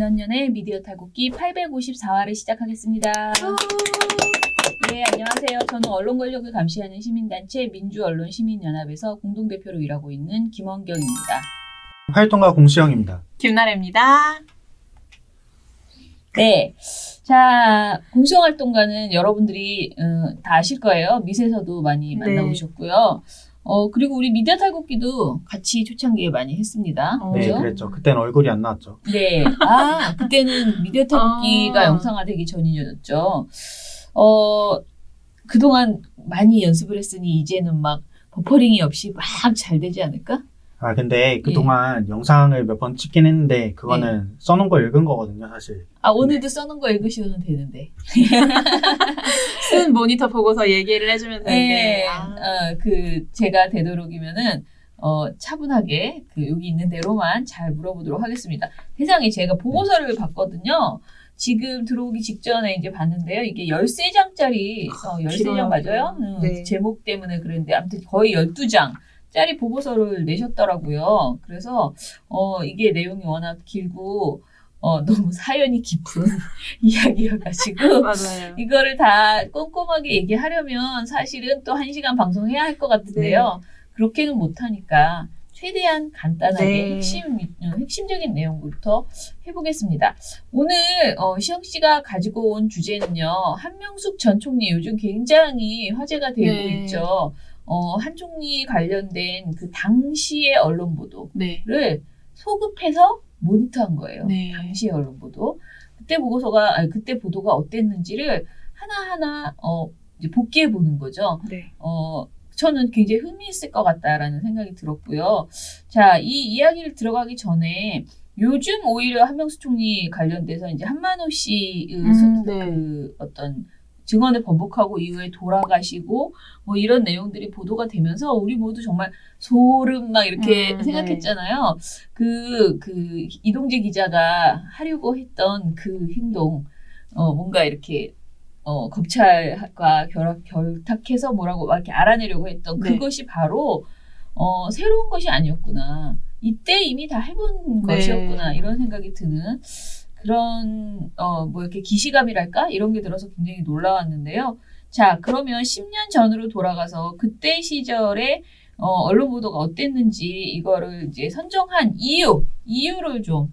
민원연의 미디어 탈곡기 854화를 시작하겠습니다. 네, 안녕하세요. 저는 언론 권력을 감시하는 시민단체 민주언론시민연합에서 공동대표로 일하고 있는 김원경입니다. 활동가 공시영입니다. 김나래입니다. 네, 자, 공시영활동가는 여러분들이 다 아실 거예요. 미세서도 많이 만나보셨고요. 그리고 우리 미디어 탈곡기도 같이 초창기에 많이 했습니다. 네, 그죠? 그랬죠. 그때는 얼굴이 안 나왔죠. 네. 그때는 미디어 탈곡기가 영상화되기 전이었죠. 그동안 많이 연습을 했으니 이제는 막 버퍼링이 없이 막 잘 되지 않을까? 근데 그동안 영상을 몇 번 찍긴 했는데 그거는 써놓은 거 읽은 거거든요, 사실. 오늘도 써놓은 거 읽으시면 되는데. 쓴 모니터 보고서 얘기를 해주면 되는데. 제가 되도록이면은, 차분하게 여기 있는 대로만 잘 물어보도록 하겠습니다. 세상에 제가 보고서를 봤거든요. 지금 들어오기 직전에 이제 봤는데요. 이게 13장짜리, 13장 맞아요? 네. 제목 때문에 그랬는데, 아무튼 거의 12장. 짜리 보고서를 내셨더라고요. 그래서, 이게 내용이 워낙 길고, 너무 사연이 깊은 이야기여가지고, 맞아요. 이거를 다 꼼꼼하게 얘기하려면 사실은 또 1시간 방송해야 할 것 같은데요. 그렇게는 못하니까 최대한 간단하게 핵심적인 내용부터 해보겠습니다. 오늘, 시영 씨가 가지고 온 주제는요, 한명숙 전 총리 요즘 굉장히 화제가 되고 있죠. 한 총리 관련된 그 당시의 언론 보도를 소급해서 모니터한 거예요. 당시의 언론 보도. 그때 보도가 어땠는지를 하나하나, 이제 복기해 보는 거죠. 저는 굉장히 흥미있을 것 같다라는 생각이 들었고요. 자, 이 이야기를 들어가기 전에 요즘 오히려 한명숙 총리 관련돼서 이제 한만호 씨의 어떤 증언을 번복하고 이후에 돌아가시고 뭐 이런 내용들이 보도가 되면서 우리 모두 정말 소름 막 이렇게 생각했잖아요. 그 이동재 기자가 하려고 했던 그 행동, 뭔가 이렇게 검찰과 결탁해서 뭐라고 막 이렇게 알아내려고 했던 그것이 바로 새로운 것이 아니었구나. 이때 이미 다 해본 것이었구나. 이런 생각이 드는 그런 뭐 이렇게 기시감이랄까 이런 게 들어서 굉장히 놀라웠는데요. 자, 그러면 10년 전으로 돌아가서 그때 시절에 언론 보도가 어땠는지 이거를 이제 선정한 이유를 좀.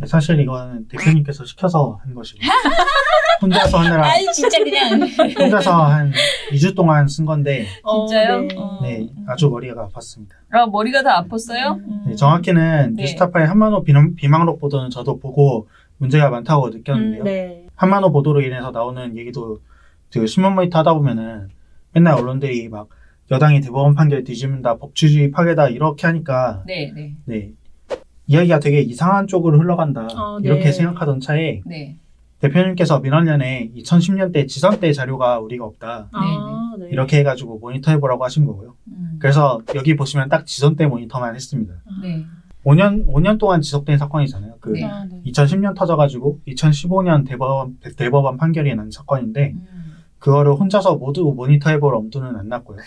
사실 이거는 대표님께서 시켜서 한 것이고 혼자서 하느라 진짜 그냥 혼자서 한 2주 동안 쓴 건데 진짜요? 네, 아주 머리가 아팠습니다. 머리가 다 아팠어요? 네, 정확히는 뉴스타파의 한만호 비망록 보도는 저도 보고 문제가 많다고 느꼈는데요. 한만호 보도로 인해서 나오는 얘기도 그 신문 모니터 하다 보면은 맨날 언론들이 막 여당이 대법원 판결 뒤집는다, 법치주의 파괴다 이렇게 하니까 이야기가 되게 이상한 쪽으로 흘러간다 이렇게 생각하던 차에 대표님께서 민원연에 2010년대 지선 때 자료가 우리가 없다 이렇게 해가지고 모니터 해보라고 하신 거고요. 그래서 여기 보시면 딱 지선 때 모니터만 했습니다. 5년 동안 지속된 사건이잖아요. 2010년 터져가지고 2015년 대법원 판결이 난 사건인데 그거를 혼자서 모두 모니터 해볼 엄두는 안 났고요.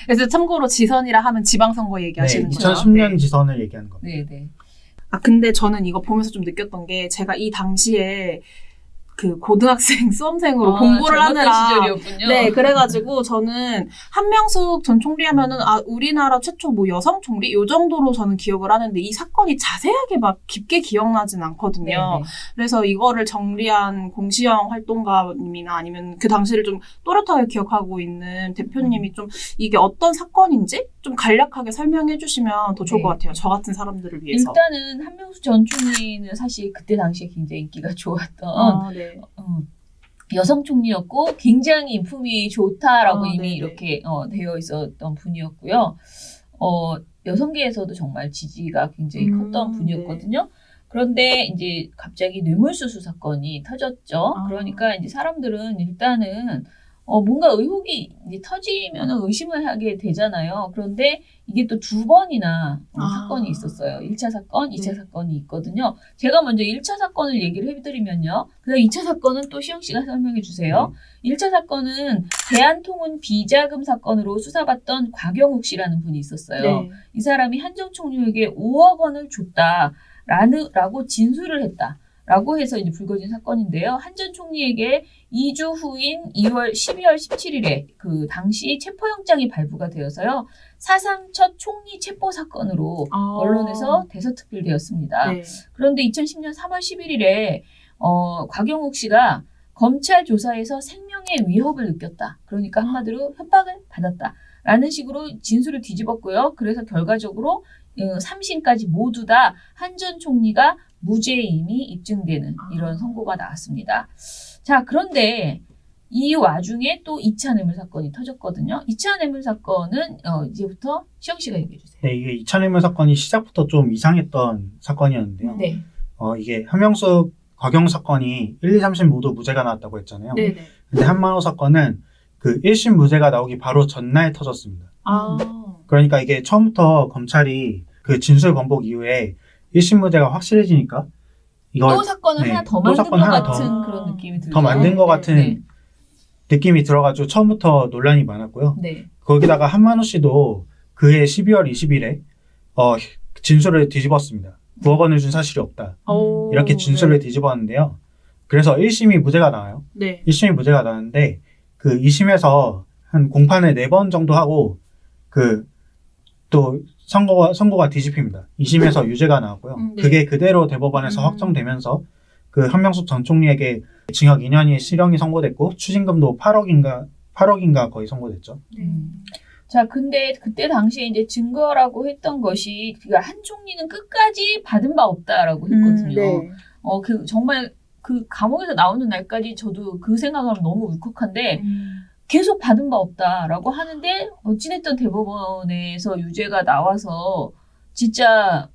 그래서 참고로 지선이라 하면 지방선거 얘기하시는 거죠? 2010년 지선을 얘기하는 겁니다. 근데 저는 이거 보면서 좀 느꼈던 게 제가 이 당시에 그 고등학생 수험생으로 공부를 하느라 시절이었군요. 그래가지고 저는 한명숙 전 총리 하면은 우리나라 최초 뭐 여성 총리 요 정도로 저는 기억을 하는데 이 사건이 자세하게 막 깊게 기억나진 않거든요. 그래서 이거를 정리한 공시영 활동가님이나 아니면 그 당시를 좀 또렷하게 기억하고 있는 대표님이 좀 이게 어떤 사건인지 좀 간략하게 설명해 주시면 더 좋을 것 같아요. 저 같은 사람들을 위해서. 일단은 한명숙 전 총리는 사실 그때 당시에 굉장히 인기가 좋았던 여성 총리였고 굉장히 인품이 좋다라고 이미 이렇게 되어 있었던 분이었고요. 여성계에서도 정말 지지가 굉장히 컸던 분이었거든요. 그런데 이제 갑자기 뇌물수수 사건이 터졌죠. 그러니까 이제 사람들은 일단은 뭔가 의혹이 이제 터지면 의심을 하게 되잖아요. 그런데 이게 또 2번이나 사건이 있었어요. 1차 사건, 2차 사건이 있거든요. 제가 먼저 1차 사건을 얘기를 해드리면요. 그다음 2차 사건은 또 시영 씨가 설명해 주세요. 1차 사건은 대한통운 비자금 사건으로 수사받던 곽영욱 씨라는 분이 있었어요. 이 사람이 한정 총리에게 5억 원을 줬다. 라고 진술을 했다라고 해서 이제 불거진 사건인데요. 한 전 총리에게 2주 후인 12월 17일에 그 당시 체포영장이 발부가 되어서요. 사상 첫 총리 체포 사건으로 언론에서 대서특필되었습니다. 네. 그런데 2010년 3월 11일에 곽영욱 씨가 검찰 조사에서 생명의 위협을 느꼈다. 그러니까 한마디로 협박을 받았다라는 식으로 진술을 뒤집었고요. 그래서 결과적으로 3심까지 모두 다 한 전 총리가 무죄임이 입증되는 이런 선고가 나왔습니다. 자, 그런데 이 와중에 또 2차 뇌물 사건이 터졌거든요. 2차 뇌물 사건은 이제부터 시영 씨가 얘기해 주세요. 네, 이게 2차 뇌물 사건이 시작부터 좀 이상했던 사건이었는데요. 네. 이게 한명숙 곽영욱 사건이 1, 2, 3심 모두 무죄가 나왔다고 했잖아요. 네네. 근데 한만호 사건은 그 1심 무죄가 나오기 바로 전날 터졌습니다. 그러니까 이게 처음부터 검찰이 그 진술 번복 이후에 1심 무죄가 확실해지니까 이걸 또 사건을 하나 더 만든 것 같은 그런 느낌이 들죠. 더 만든 것 같은 느낌이 들어가지고 처음부터 논란이 많았고요. 네. 거기다가 한만호 씨도 그해 12월 20일에 진술을 뒤집었습니다. 9억 원을 준 사실이 없다. 이렇게 진술을 뒤집었는데요. 그래서 1심이 무죄가 나와요. 네. 1심이 무죄가 나왔는데 그 2심에서 한 공판을 4번 정도 하고 그 또 선고가 뒤집힙니다. 2심에서 유죄가 나왔고요. 네. 그게 그대로 대법원에서 확정되면서 그 한명숙 전 총리에게 징역 2년이 실형이 선고됐고 추징금도 8억인가 거의 선고됐죠. 자, 근데 그때 당시에 이제 증거라고 했던 것이 한 총리는 끝까지 받은 바 없다라고 했거든요. 네. 정말 그 감옥에서 나오는 날까지 저도 그 생각하면 너무 울컥한데 계속 받은 바 없다라고 하는데 어찌됐든 대법원에서 유죄가 나와서 진짜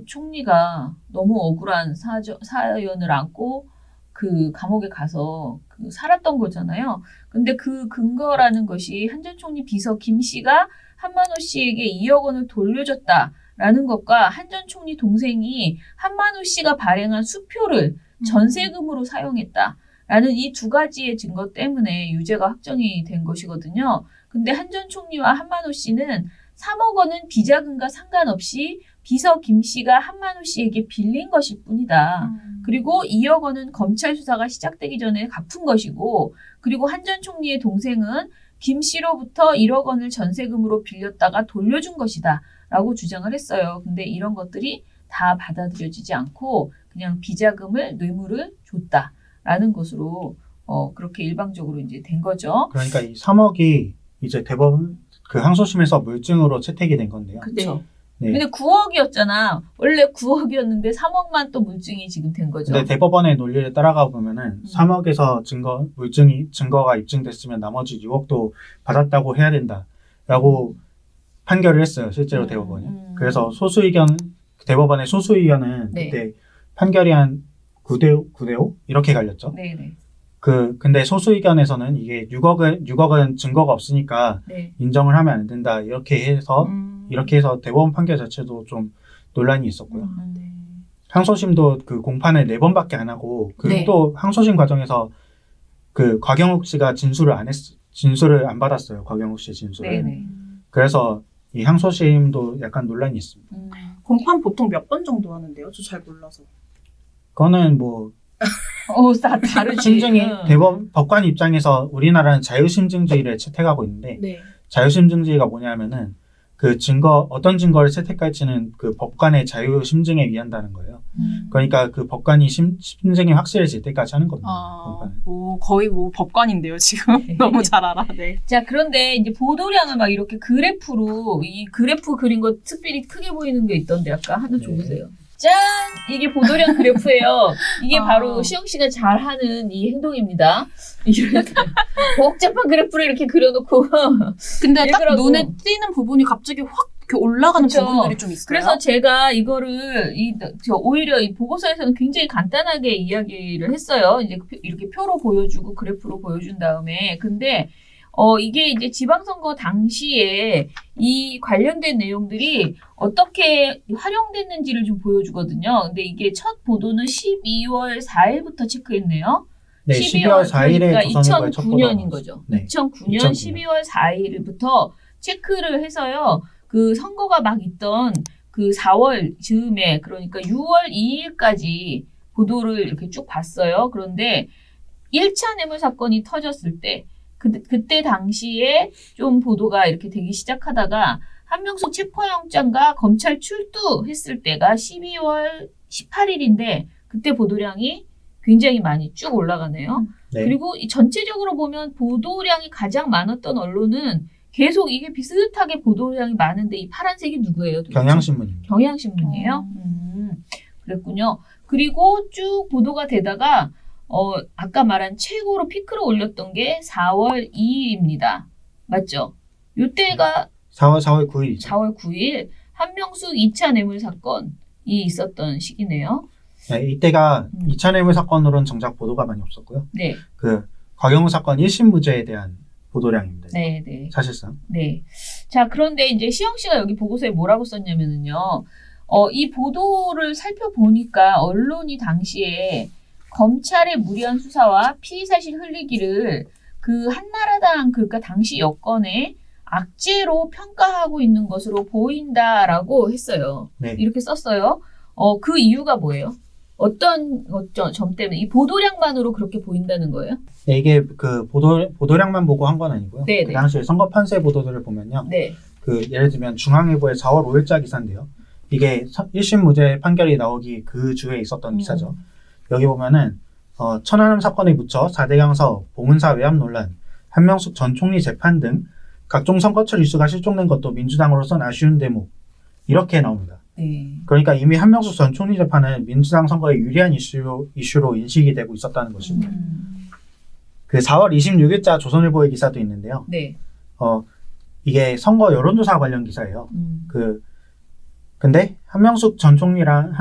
총리가 너무 억울한 사연을 안고 그 감옥에 가서 살았던 거잖아요. 근데 그 근거라는 것이 한 전 총리 비서 김 씨가 한만호 씨에게 2억 원을 돌려줬다라는 것과 한 전 총리 동생이 한만호 씨가 발행한 수표를 전세금으로 사용했다라는 이 두 가지의 증거 때문에 유죄가 확정이 된 것이거든요. 근데 한 전 총리와 한만호 씨는 3억 원은 비자금과 상관없이 비서 김 씨가 한만호 씨에게 빌린 것일 뿐이다. 그리고 2억 원은 검찰 수사가 시작되기 전에 갚은 것이고, 그리고 한 전 총리의 동생은 김 씨로부터 1억 원을 전세금으로 빌렸다가 돌려준 것이다 라고 주장을 했어요. 근데 이런 것들이 다 받아들여지지 않고 그냥 비자금을 뇌물을 줬다라는 것으로 그렇게 일방적으로 이제 된 거죠. 그러니까 이 3억이 이제 대법원 그 항소심에서 물증으로 채택이 된 건데요. 그렇죠. 네. 근데 9억이었잖아. 원래 9억이었는데 3억만 또 물증이 지금 된 거죠. 근데 대법원의 논리를 따라가 보면은 3억에서 증거가 입증됐으면 나머지 6억도 받았다고 해야 된다라고 판결을 했어요. 실제로 대법원이. 그래서 대법원의 소수 의견은 네. 그때 판결이 한 9대5 이렇게 갈렸죠. 네네. 근데 소수 의견에서는 이게 6억은 증거가 없으니까 네. 인정을 하면 안 된다. 이렇게 해서 대법원 판결 자체도 좀 논란이 있었고요. 항소심도 그 공판을 4번밖에 안 하고 또 항소심 과정에서 그 곽영욱 씨가 진술을 안 받았어요. 곽영욱 씨의 진술을. 네네. 그래서 이 항소심도 약간 논란이 있습니다. 공판 보통 몇 번 정도 하는데요? 저 잘 몰라서. 그거는 뭐 다르지. 심증이 법관 입장에서 우리나라는 자유심증주의를 채택하고 있는데 네. 자유심증주의가 뭐냐면은 그 어떤 증거를 채택할지는 그 법관의 자유심증에 위한다는 거예요. 그러니까 그 법관이 심증이 확실해질 때까지 하는 겁니다. 거의 뭐 법관인데요, 지금. 너무 잘 알아. 네. 자, 그런데 이제 보도량을 막 이렇게 그래프로, 이 그래프 그린 거 특별히 크게 보이는 게 있던데, 아까 하나 줘보세요. 짠! 이게 보도량 그래프예요. 이게 바로 시영 씨가 잘하는 이 행동입니다. 이렇게 복잡한 그래프를 이렇게 그려놓고. 근데 딱 읽으라고. 눈에 띄는 부분이 갑자기 확 이렇게 올라가는 그쵸. 부분들이 좀 있어요. 그래서 제가 이거를 오히려 이 보고서에서는 굉장히 간단하게 이야기를 했어요. 이제 이렇게 표로 보여주고 그래프로 보여준 다음에. 근데 이게 이제 지방선거 당시에 이 관련된 내용들이 어떻게 활용됐는지를 좀 보여주거든요. 근데 이게 첫 보도는 12월 4일부터 체크했네요. 네, 12월 4일에 그러니까 조선일보에 첫 보도가 2009년인 거죠. 네. 2009년 12월 4일부터 체크를 해서요. 그 선거가 막 있던 그 4월 즈음에 그러니까 6월 2일까지 보도를 이렇게 쭉 봤어요. 그런데 1차 뇌물 사건이 터졌을 때 그때 당시에 좀 보도가 이렇게 되기 시작하다가 한명숙 체포영장과 검찰 출두했을 때가 12월 18일인데 그때 보도량이 굉장히 많이 쭉 올라가네요. 네. 그리고 전체적으로 보면 보도량이 가장 많았던 언론은 계속 이게 비슷하게 보도량이 많은데 이 파란색이 누구예요? 도대체? 경향신문입니다. 경향신문이에요? 그랬군요. 그리고 쭉 보도가 되다가 아까 말한 최고로 피크를 올렸던 게 4월 2일입니다. 맞죠? 요때가 4월 9일이죠. 4월 9일 한명숙 2차 뇌물 사건이 있었던 시기네요. 네, 이때가 2차 뇌물 사건으로는 정작 보도가 많이 없었고요. 네. 그 곽영우 사건 1심 무죄에 대한 보도량입니다. 네, 네. 사실상. 네. 자, 그런데 이제 시영 씨가 여기 보고서에 뭐라고 썼냐면은요. 이 보도를 살펴보니까 언론이 당시에 검찰의 무리한 수사와 피의 사실 흘리기를 그 한나라당 그러니까 당시 여권의 악재로 평가하고 있는 것으로 보인다라고 했어요. 네. 이렇게 썼어요. 그 이유가 뭐예요? 어떤 점 때문에 이 보도량만으로 그렇게 보인다는 거예요? 네, 이게 그 보도량만 보고 한 건 아니고요. 네, 그 네. 당시에 선거 판세 보도들을 보면요. 네. 그 예를 들면 중앙일보의 4월 5일자 기사인데요. 이게 1심 무죄 판결이 나오기 그 주에 있었던 기사죠. 여기 보면은 천안함 사건에 묻혀 4대강 사업, 봉은사 외압 논란, 한명숙 전 총리 재판 등 각종 선거철 이슈가 실종된 것도 민주당으로선 아쉬운 대목 이렇게 나옵니다. 네. 그러니까 이미 한명숙 전 총리 재판은 민주당 선거에 유리한 이슈로 인식이 되고 있었다는 것이고요. 그 4월 26일자 조선일보의 기사도 있는데요. 네. 이게 선거 여론조사 관련 기사예요. 근데 한명숙 전 총리랑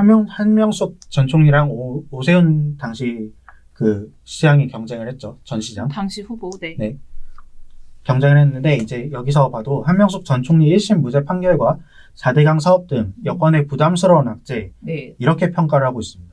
오세훈 당시 그 시장이 경쟁을 했죠. 전 시장. 당시 후보, 네. 네. 경쟁을 했는데 이제 여기서 봐도 한명숙 전 총리 1심 무죄 판결과 4대강 사업 등 여권의 부담스러운 악재 네. 이렇게 평가를 하고 있습니다.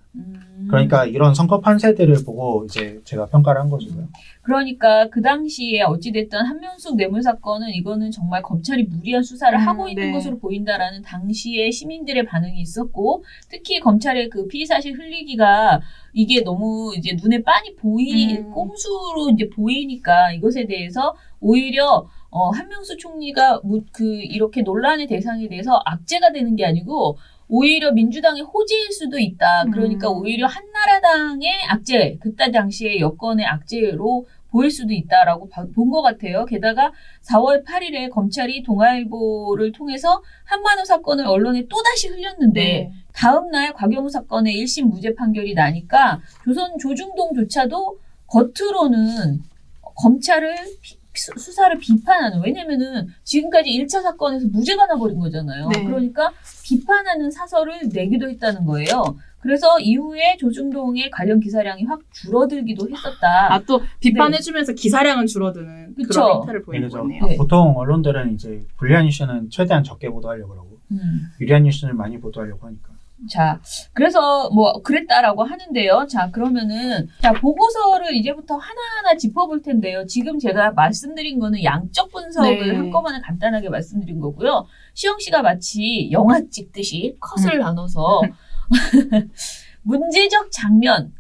그러니까 이런 선거 판세들을 보고 이제 제가 평가를 한 것이고요. 그러니까 그 당시에 어찌됐든 한명숙 뇌물 사건은 이거는 정말 검찰이 무리한 수사를 하고 있는 네. 것으로 보인다라는 당시에 시민들의 반응이 있었고 특히 검찰의 그 피의 사실 흘리기가 이게 너무 이제 눈에 빤히 꼼수로 이제 보이니까 이것에 대해서 오히려 한명숙 총리가 이렇게 논란의 대상에 대해서 악재가 되는 게 아니고 오히려 민주당의 호재일 수도 있다. 그러니까 오히려 한나라당의 악재, 그때 당시에 여권의 악재로 보일 수도 있다라고 본 것 같아요. 게다가 4월 8일에 검찰이 동아일보를 통해서 한만호 사건을 언론에 또다시 흘렸는데 네. 다음 날 곽영우 사건의 1심 무죄 판결이 나니까 조중동조차도 겉으로는 검찰을 수사를 비판하는 왜냐면은 지금까지 1차 사건에서 무죄가 나버린 거잖아요. 네. 그러니까 비판하는 사설을 내기도 했다는 거예요. 그래서 이후에 조중동의 관련 기사량이 확 줄어들기도 했었다. 또 비판해주면서 기사량은 줄어드는 그쵸. 그런 행태를 보이는 그렇죠. 거네요. 네. 보통 언론들은 이제 불리한 이슈는 최대한 적게 보도하려고 그러고 유리한 이슈를 많이 보도하려고 하니까. 자, 그래서 뭐 그랬다라고 하는데요. 자, 그러면은 보고서를 이제부터 하나하나 짚어볼 텐데요. 지금 제가 말씀드린 거는 양적 분석을 네. 한꺼번에 간단하게 말씀드린 거고요. 시영 씨가 마치 영화 찍듯이 컷을 나눠서 문제적 장면을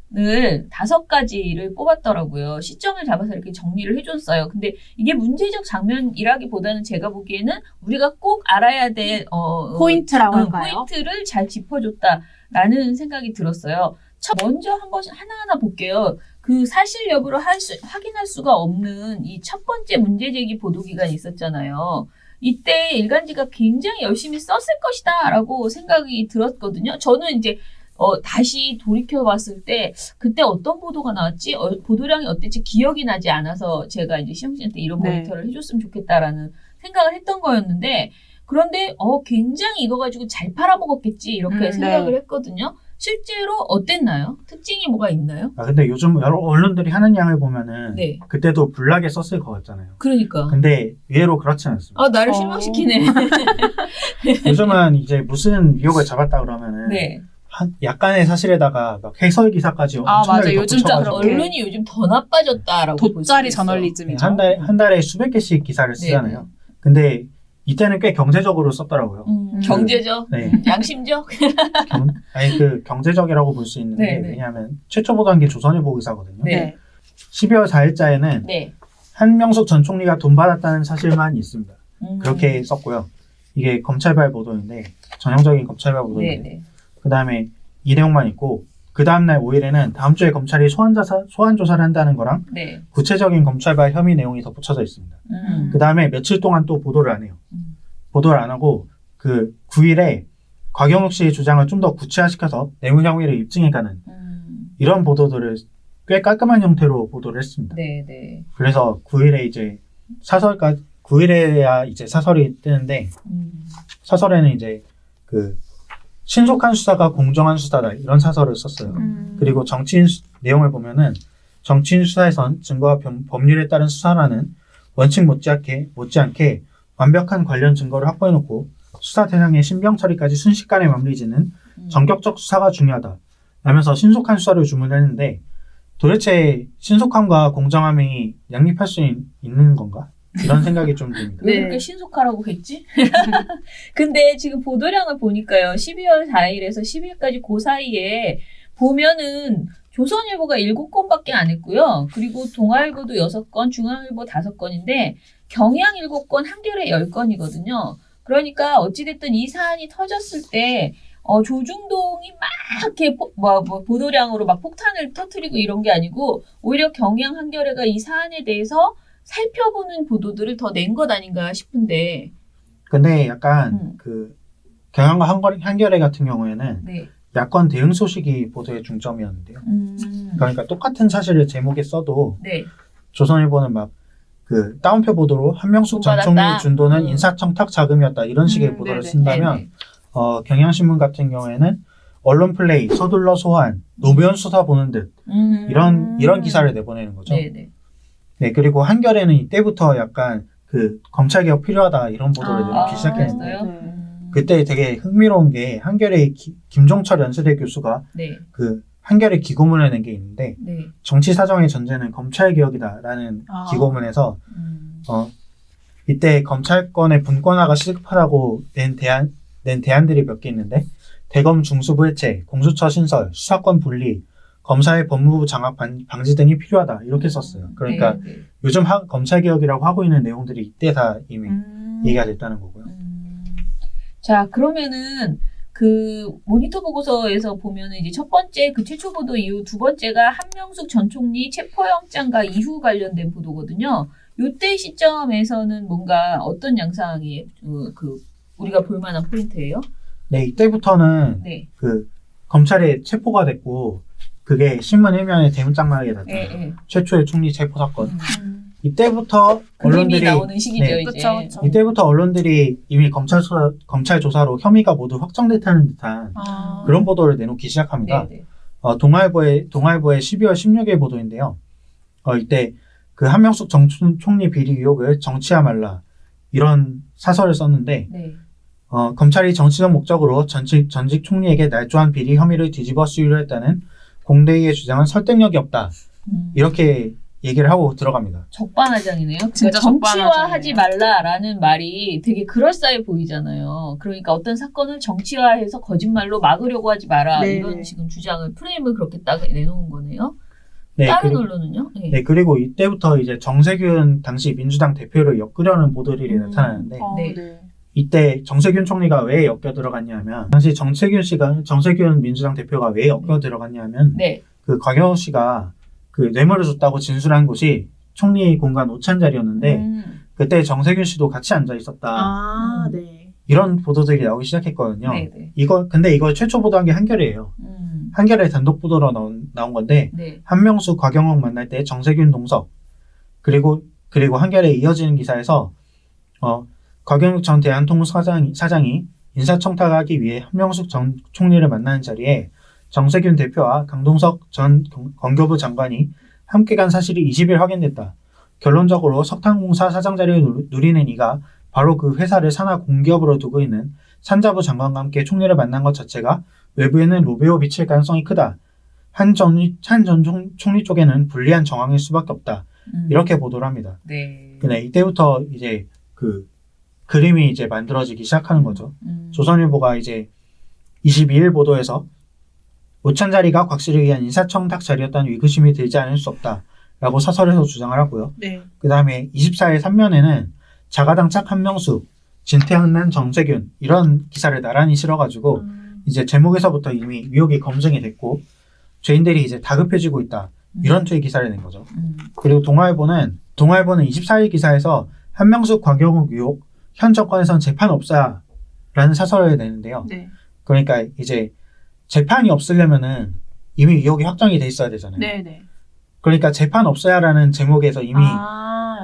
5가지를 뽑았더라고요. 시점을 잡아서 이렇게 정리를 해줬어요. 근데 이게 문제적 장면이라기보다는 제가 보기에는 우리가 꼭 알아야 될 포인트라고 할까요? 포인트를 잘 짚어줬다라는 생각이 들었어요. 먼저 한번 하나하나 볼게요. 그 사실 여부를 확인할 수가 없는 이 첫 번째 문제제기 보도 기간이 있었잖아요. 이때 일간지가 굉장히 열심히 썼을 것이다라고 생각이 들었거든요. 저는 이제 다시 돌이켜봤을 때 그때 어떤 보도가 나왔지? 보도량이 어땠지? 기억이 나지 않아서 제가 이제 시영 씨한테 이런 네. 모니터를 해줬으면 좋겠다라는 생각을 했던 거였는데 그런데 굉장히 이거 가지고 잘 팔아먹었겠지 이렇게 생각을 네. 했거든요. 실제로 어땠나요? 특징이 뭐가 있나요? 근데 요즘 여러 언론들이 하는 양을 보면은 네. 그때도 불나게 썼을 것 같잖아요. 그러니까. 근데 의외로 그렇지 않습니다. 나를 실망시키네. 요즘은 이제 무슨 의혹을 잡았다 그러면은 네. 약간의 사실에다가 막 해설 기사까지 엄청나게 맞아요. 요즘 진짜 덧붙여가지고 그렇게. 언론이 요즘 더 나빠졌다라고 볼 돗자리 수 있어요. 저널리즘이죠. 한 달에 수백 개씩 기사를 쓰잖아요. 네. 근데 이때는 꽤 경제적으로 썼더라고요. 경제적, 네. 양심적. 경제적이라고 볼 수 있는 게 네. 왜냐하면 최초 보도한 게 조선일보 기사거든요. 네. 12월 4일자에는 네. 한명숙 전 총리가 돈 받았다는 사실만 있습니다. 음. 그렇게 썼고요. 이게 검찰발 보도인데 전형적인 검찰발 보도인데 네. 그 다음에 이 내용만 있고 그 다음날 5일에는 다음 주에 검찰이 소환 조사를 한다는 거랑 네. 구체적인 검찰발 혐의 내용이 덧붙여져 있습니다. 그 다음에 며칠 동안 또 보도를 안 해요. 보도를 안 하고 그 9일에 곽영욱 씨의 주장을 좀 더 구체화시켜서 내용 혐의를 입증해가는 이런 보도들을 꽤 깔끔한 형태로 보도를 했습니다. 네. 그래서 9일에 이제 9일에야 이제 사설이 뜨는데 사설에는 이제 그 신속한 수사가 공정한 수사다 이런 사설을 썼어요. 그리고 정치인 내용을 보면은 정치인 수사에선 증거와 법률에 따른 수사라는 원칙 못지않게 완벽한 관련 증거를 확보해놓고 수사 대상의 신병 처리까지 순식간에 마무리지는 전격적 수사가 중요하다 라면서 신속한 수사를 주문했는데 도대체 신속함과 공정함이 양립할 수 있는 건가? 이런 생각이 좀 듭니다. 왜 그렇게 신속하라고 했지? 근데 지금 보도량을 보니까요. 12월 4일에서 10일까지 그 사이에 보면은 조선일보가 7건밖에 안 했고요. 그리고 동아일보도 6건, 중앙일보 5건인데 경향 7건, 한겨레 10건이거든요. 그러니까 어찌됐든 이 사안이 터졌을 때 조중동이 막 이렇게 보도량으로 막 폭탄을 터뜨리고 이런 게 아니고 오히려 경향, 한겨레가 이 사안에 대해서 살펴보는 보도들을 더 낸 것 아닌가 싶은데. 근데 약간 그 경향과 한겨레 같은 경우에는 네. 야권 대응 소식이 보도의 중점이었는데요. 그러니까 똑같은 사실을 제목에 써도 네. 조선일보는 막 그 다운표 보도로 한명숙 전 총리 준 돈은 인사청탁 자금이었다 이런 식의 보도를 쓴다면 경향신문 같은 경우에는 언론 플레이, 서둘러 소환, 노무현 수사 보는 듯 이런 기사를 내보내는 거죠. 네네. 네, 그리고 한겨레는 이때부터 약간 그 검찰개혁 필요하다 이런 보도를 내놓기 시작했는데 그때 되게 흥미로운 게 한겨레의 김종철 연세대 교수가 네. 그 한겨레 기고문을 낸 게 있는데 네. 정치 사정의 전제는 검찰개혁이다라는 기고문에서 이때 검찰권의 분권화가 시급하다고 낸 대안들이 몇 개 있는데 대검 중수부 해체, 공수처 신설, 수사권 분리, 검사의 법무부 장악 방지 등이 필요하다 이렇게 썼어요. 그러니까 요즘 검찰개혁이라고 하고 있는 내용들이 이때 다 이미 얘기가 됐다는 거고요. 자, 그러면은 그 모니터 보고서에서 보면은 이제 첫 번째 그 최초 보도 이후 두 번째가 한명숙 전 총리 체포영장과 이후 관련된 보도거든요. 요때 시점에서는 뭔가 어떤 양상이 그 우리가 볼 만한 포인트예요? 네, 이때부터는 네. 그 검찰에 체포가 됐고 그게 신문 일면에 대문짝만하게 났잖아요. 최초의 총리 체포 사건. 이때부터 언론들이 나오는 시기죠, 네, 이제. 그쵸. 이때부터 언론들이 이미 검찰 조사로 혐의가 모두 확정됐다는 듯한 그런 보도를 내놓기 시작합니다. 동아일보의 12월 16일 보도인데요. 이때 그 한명숙 전 총리 비리 의혹을 정치화 말라 이런 사설을 썼는데 검찰이 정치적 목적으로 전직 총리에게 날조한 비리 혐의를 뒤집어 쓰기로 했다는 공대위의 주장은 설득력이 없다. 이렇게 얘기를 하고 들어갑니다. 적반하장이네요. 진짜 그러니까 정치화하지 말라라는 말이 되게 그럴싸해 보이잖아요. 그러니까 어떤 사건을 정치화해서 거짓말로 막으려고 하지 마라. 네. 이런 지금 주장을 프레임을 그렇게 딱 내놓은 거네요. 네, 다른 언론은요? 네, 그리고 이때부터 이제 정세균 당시 민주당 대표를 엮으려는 보도들이 나타나는데 이때 정세균 총리가 왜 엮여 들어갔냐면 당시 정세균 민주당 대표가 왜 엮여 들어갔냐면 그 곽영욱 씨가 그 뇌물을 줬다고 진술한 곳이 총리 공간 오찬 자리였는데 그때 정세균 씨도 같이 앉아 있었다. 이런 보도들이 나오기 시작했거든요. 근데 이걸 최초 보도한 게 한겨레예요. 한겨레 단독 보도로 나온 건데 한명숙 곽영욱 만날 때 정세균 동석 그리고 한겨레에 이어지는 기사에서 곽영욱 전 대한통운사장이 인사청탁하기 위해 한명숙 전 총리를 만나는 자리에 정세균 대표와 강동석 전 건교부 장관이 함께 간 사실이 20일 확인됐다. 결론적으로 석탄공사 사장 자리를 누리는 이가 바로 그 회사를 산하 공기업으로 두고 있는 산자부 장관과 함께 총리를 만난 것 자체가 외부에는 로베오 비칠 가능성이 크다. 한 전 총리 쪽에는 불리한 정황일 수밖에 없다. 이렇게 보도를 합니다. 근데 이때부터 이제 그 그림이 이제 만들어지기 시작하는 거죠. 조선일보가 이제 22일 보도에서 5천 자리가 곽씨를 위한 인사청탁 자리였다는 의구심이 들지 않을 수 없다라고 사설에서 주장을 하고요. 네. 그 다음에 24일 3면에는 자가당착 한명숙, 진퇴양난 정세균 이런 기사를 나란히 실어가지고 이제 제목에서부터 이미 의혹이 검증이 됐고 죄인들이 이제 다급해지고 있다 이런 투의 기사를 낸 거죠. 그리고 동아일보는 24일 기사에서 한명숙 곽영욱 의혹 현 정권에선 재판 없어야라는 사설을 내는데요. 네. 그러니까 이제 재판이 없으려면은 이미 의혹이 확정이 돼 있어야 되잖아요. 네. 그러니까 재판 없어야라는 제목에서 이미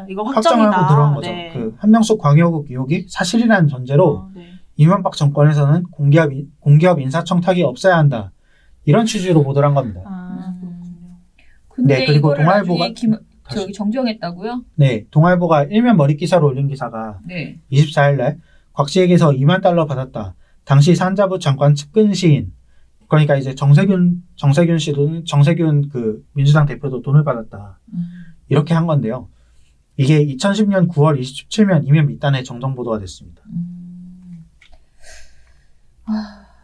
이거 확정하고 들어온 거죠. 네. 그 한명숙 광영욱 의혹이 사실이라는 전제로 네. 이명박 정권에서는 공기업 인사청탁이 없어야 한다. 이런 취지로 보도를 한 겁니다. 그렇군요. 근데 네, 그리고 이거를 동아일보가 나중에 정정했다고요? 네, 동아일보가 일면 머리 기사로 올린 기사가 네. 24일 날 곽씨에게서 2만 달러 받았다. 당시 산자부 장관 측근 시인. 그러니까 이제 정세균 그 민주당 대표도 돈을 받았다. 이렇게 한 건데요. 이게 2010년 9월 27면 이면 밑단에 정정 보도가 됐습니다.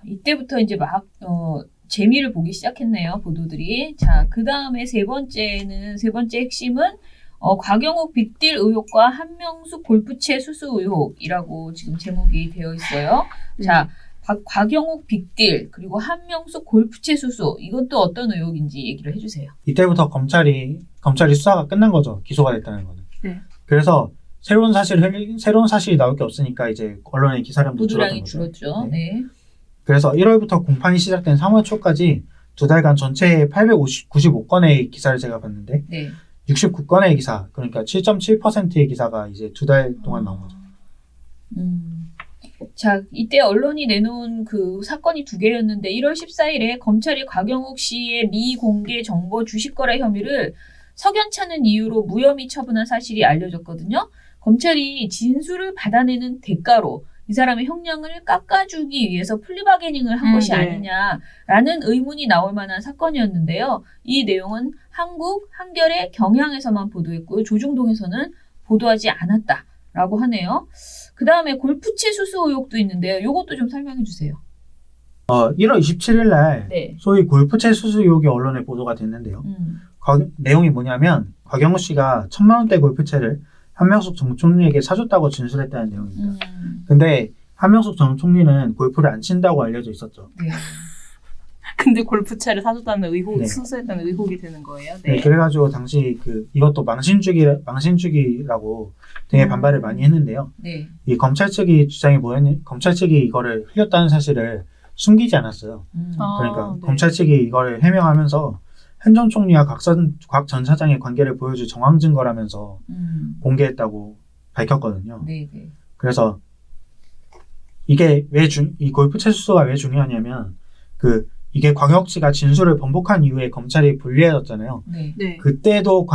이때부터 이제 막 재미를 보기 시작했네요, 보도들이. 자, 그 다음에 세 번째 핵심은 곽영욱 빅딜 의혹과 한명숙 골프채 수수 의혹이라고 지금 제목이 되어 있어요. 자, 곽영욱 빅딜 그리고 한명숙 골프채 수수 이건 또 어떤 의혹인지 얘기를 해주세요. 이때부터 검찰이 수사가 끝난 거죠. 기소가 됐다는 거는. 네. 그래서 새로운 사실이 나올 게 없으니까 이제 언론의 기사량도 보도량이 줄었던 거죠. 줄었죠. 네. 그래서 1월부터 공판이 시작된 3월 초까지 2달간 전체 895건의 기사를 제가 봤는데 네. 69건의 기사, 그러니까 7.7%의 기사가 이제 2달 동안 나온 거죠. 자, 이때 언론이 내놓은 그 사건이 두 개였는데 1월 14일에 검찰이 곽영욱 씨의 미공개 정보 주식 거래 혐의를 석연찮은 이유로 무혐의 처분한 사실이 알려졌거든요. 검찰이 진술을 받아내는 대가로 이 사람의 형량을 깎아주기 위해서 플리바게닝을 한 것이 네. 아니냐라는 의문이 나올 만한 사건이었는데요. 이 내용은 한결의 경향에서만 보도했고요. 조중동에서는 보도하지 않았다라고 하네요. 그 다음에 골프채 수수 의혹도 있는데요. 이것도 좀 설명해 주세요. 1월 27일 날 네. 소위 골프채 수수 의혹이 언론에 보도가 됐는데요. 내용이 뭐냐면 곽영욱 씨가 1,000만 원대 골프채를 한명숙 전 총리에게 사줬다고 진술했다는 내용입니다. 근데 한명숙 전 총리는 골프를 안 친다고 알려져 있었죠. 네. 근데 골프채를 사줬다는 네. 수수했다는 의혹이 되는 거예요. 네, 그래가지고 당시 이것도 망신주기라고 되게 반발을 많이 했는데요. 네. 이 검찰 측이 주장이 검찰 측이 이거를 흘렸다는 사실을 숨기지 않았어요. 그러니까 네. 검찰 측이 이거를 해명하면서 한 전 총리와 곽 전 사장의 관계를 보여줄 정황 증거라면서 공개했다고 밝혔거든요. 네, 네. 그래서 이게 이 골프채 수수가 왜 중요하냐면 이게 광역 씨가 진술을 번복한 이후에 검찰이 불리해졌잖아요. 네. 네. 그때도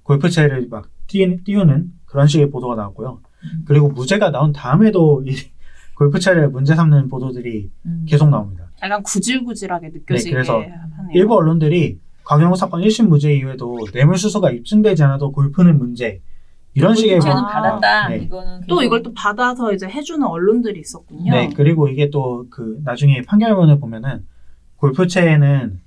골프채를 막 띄우는 그런 식의 보도가 나왔고요. 그리고 무죄가 나온 다음에도 이 골프채를 문제 삼는 보도들이 계속 나옵니다. 약간 구질구질하게 느껴지게 네, 그래서 하네요. 일부 언론들이 곽영욱 사건 1심 무죄 이후에도 뇌물수수가 입증되지 않아도 골프는 문제 이런 식의 골프채는 아, 받았다. 네. 이거는 또 계속- 이걸 또 받아서 이제 해주는 언론들이 있었군요. 네, 그리고 이게 또 나중에 판결문을 보면은 골프채는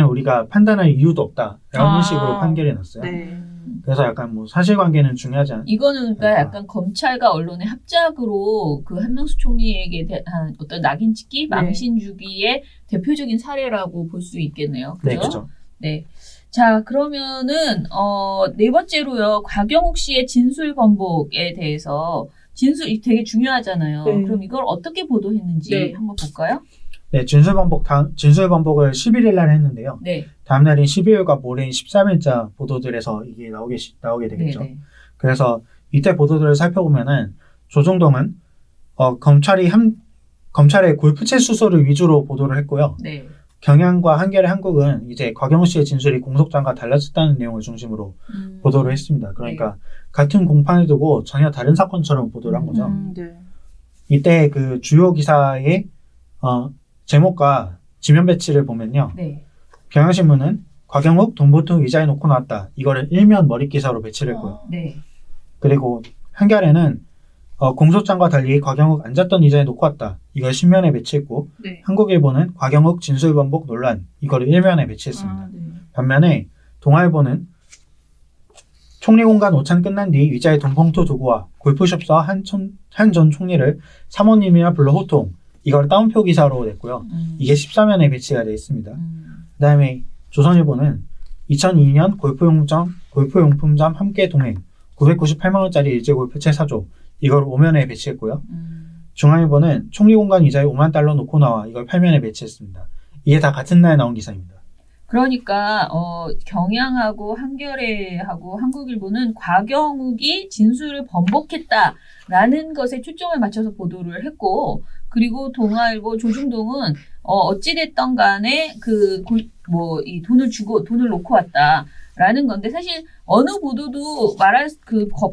우리가 판단할 이유도 없다라는 식으로 판결이 났어요. 네. 그래서 약간 사실관계는 중요하지 않. 이거는 그러니까 그러니까. 약간 검찰과 언론의 합작으로 그 한명수 총리에게 대한 어떤 낙인 찍기, 망신 주기의 대표적인 사례라고 볼 수 있겠네요. 네, 그죠? 그렇죠. 네. 자, 그러면은 네 번째로요. 곽영욱 씨의 진술 번복에 대해서 진술이 되게 중요하잖아요. 네. 그럼 이걸 어떻게 보도했는지 네. 한번 볼까요? 네, 진술 번복을 11일 날 했는데요. 네. 다음 날인 12일과 모레인 13일자 보도들에서 이게 나오게 되겠죠. 네, 네. 그래서 이때 보도들을 살펴보면은 조중동은 검찰의 골프채 수수를 위주로 보도를 했고요. 네. 경향과 한겨레 한국은 이제 곽영욱 씨의 진술이 공소장과 달라졌다는 내용을 중심으로 보도를 했습니다. 그러니까 같은 공판을 두고 전혀 다른 사건처럼 보도를 한 거죠. 네. 이때 그 주요 기사의 제목과 지면 배치를 보면요. 네. 경향신문은 곽영욱 돈 보통 의자에 놓고 나왔다. 이거를 일면 머릿 기사로 배치를 했고요. 네. 그리고 한겨레는 공소장과 달리 곽영욱 앉았던 의자에 놓고 왔다. 이걸 신면에 배치했고 네. 한국일보는 곽영욱 진술 번복 논란 이거를 일면에 배치했습니다. 네. 반면에 동아일보는 총리 공간 오찬 끝난 뒤 의자에 돈봉투 두고 와 골프숍서 한 전 총리를 사모님이라 불러 호통 이걸 따옴표 기사로 냈고요. 이게 14면에 배치가 되어 있습니다. 그다음에 조선일보는 2002년 골프용품점 함께 동행 998만 원짜리 일제 골프채 사줘 이걸 5면에 배치했고요. 중앙일보는 총리 공간 의자에 5만 달러 놓고 나와 이걸 8면에 배치했습니다. 이게 다 같은 날 나온 기사입니다. 그러니까 경향하고 한겨레하고 한국일보는 곽영욱이 진술을 번복했다라는 것에 초점을 맞춰서 보도를 했고, 그리고 동아일보 조중동은 어찌됐던 간에 이 돈을 놓고 왔다라는 건데, 사실 어느 보도도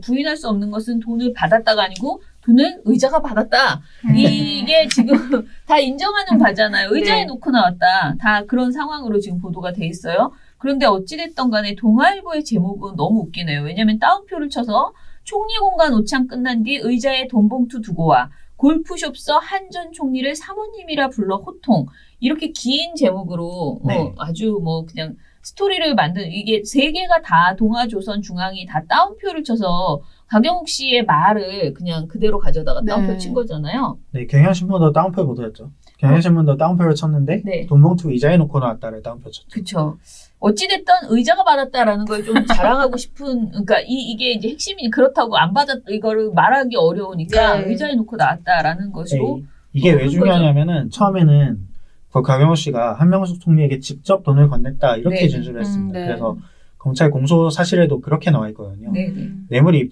부인할 수 없는 것은 돈을 받았다가 아니고 돈을 의자가 받았다. 이게 지금 다 인정하는 바잖아요. 의자에 네. 놓고 나왔다. 다 그런 상황으로 지금 보도가 돼 있어요. 그런데 어찌됐던 간에 동아일보의 제목은 너무 웃기네요. 왜냐하면 따옴표를 쳐서 총리 공간 오찬 끝난 뒤 의자에 돈봉투 두고 와. 골프숍서 한 전 총리를 사모님이라 불러 호통. 이렇게 긴 제목으로 네. 아주 그냥 스토리를 이게 세 개가 다 동아조선 중앙이 다 따옴표를 쳐서 곽영욱 씨의 말을 그냥 그대로 가져다가 따옴표 친 거잖아요. 네, 경향신문도 따옴표 보도였죠. 경향신문도 따옴표를 쳤는데 네. 돈봉투 의자에 놓고 나왔다를 따옴표 쳤죠. 그렇죠. 어찌됐든 의자가 받았다라는 걸 좀 자랑하고 싶은, 그러니까 이게 이제 핵심이 그렇다고 안 이거를 말하기 어려우니까 네. 의자에 놓고 나왔다라는 것으로. 네, 이게 왜 한 중요하냐면은 처음에는 곽영욱 씨가 한명숙 총리에게 직접 돈을 건넸다 이렇게 네. 진술을 했습니다. 네. 그래서 검찰 공소 사실에도 그렇게 나와 있거든요. 네. 뇌물이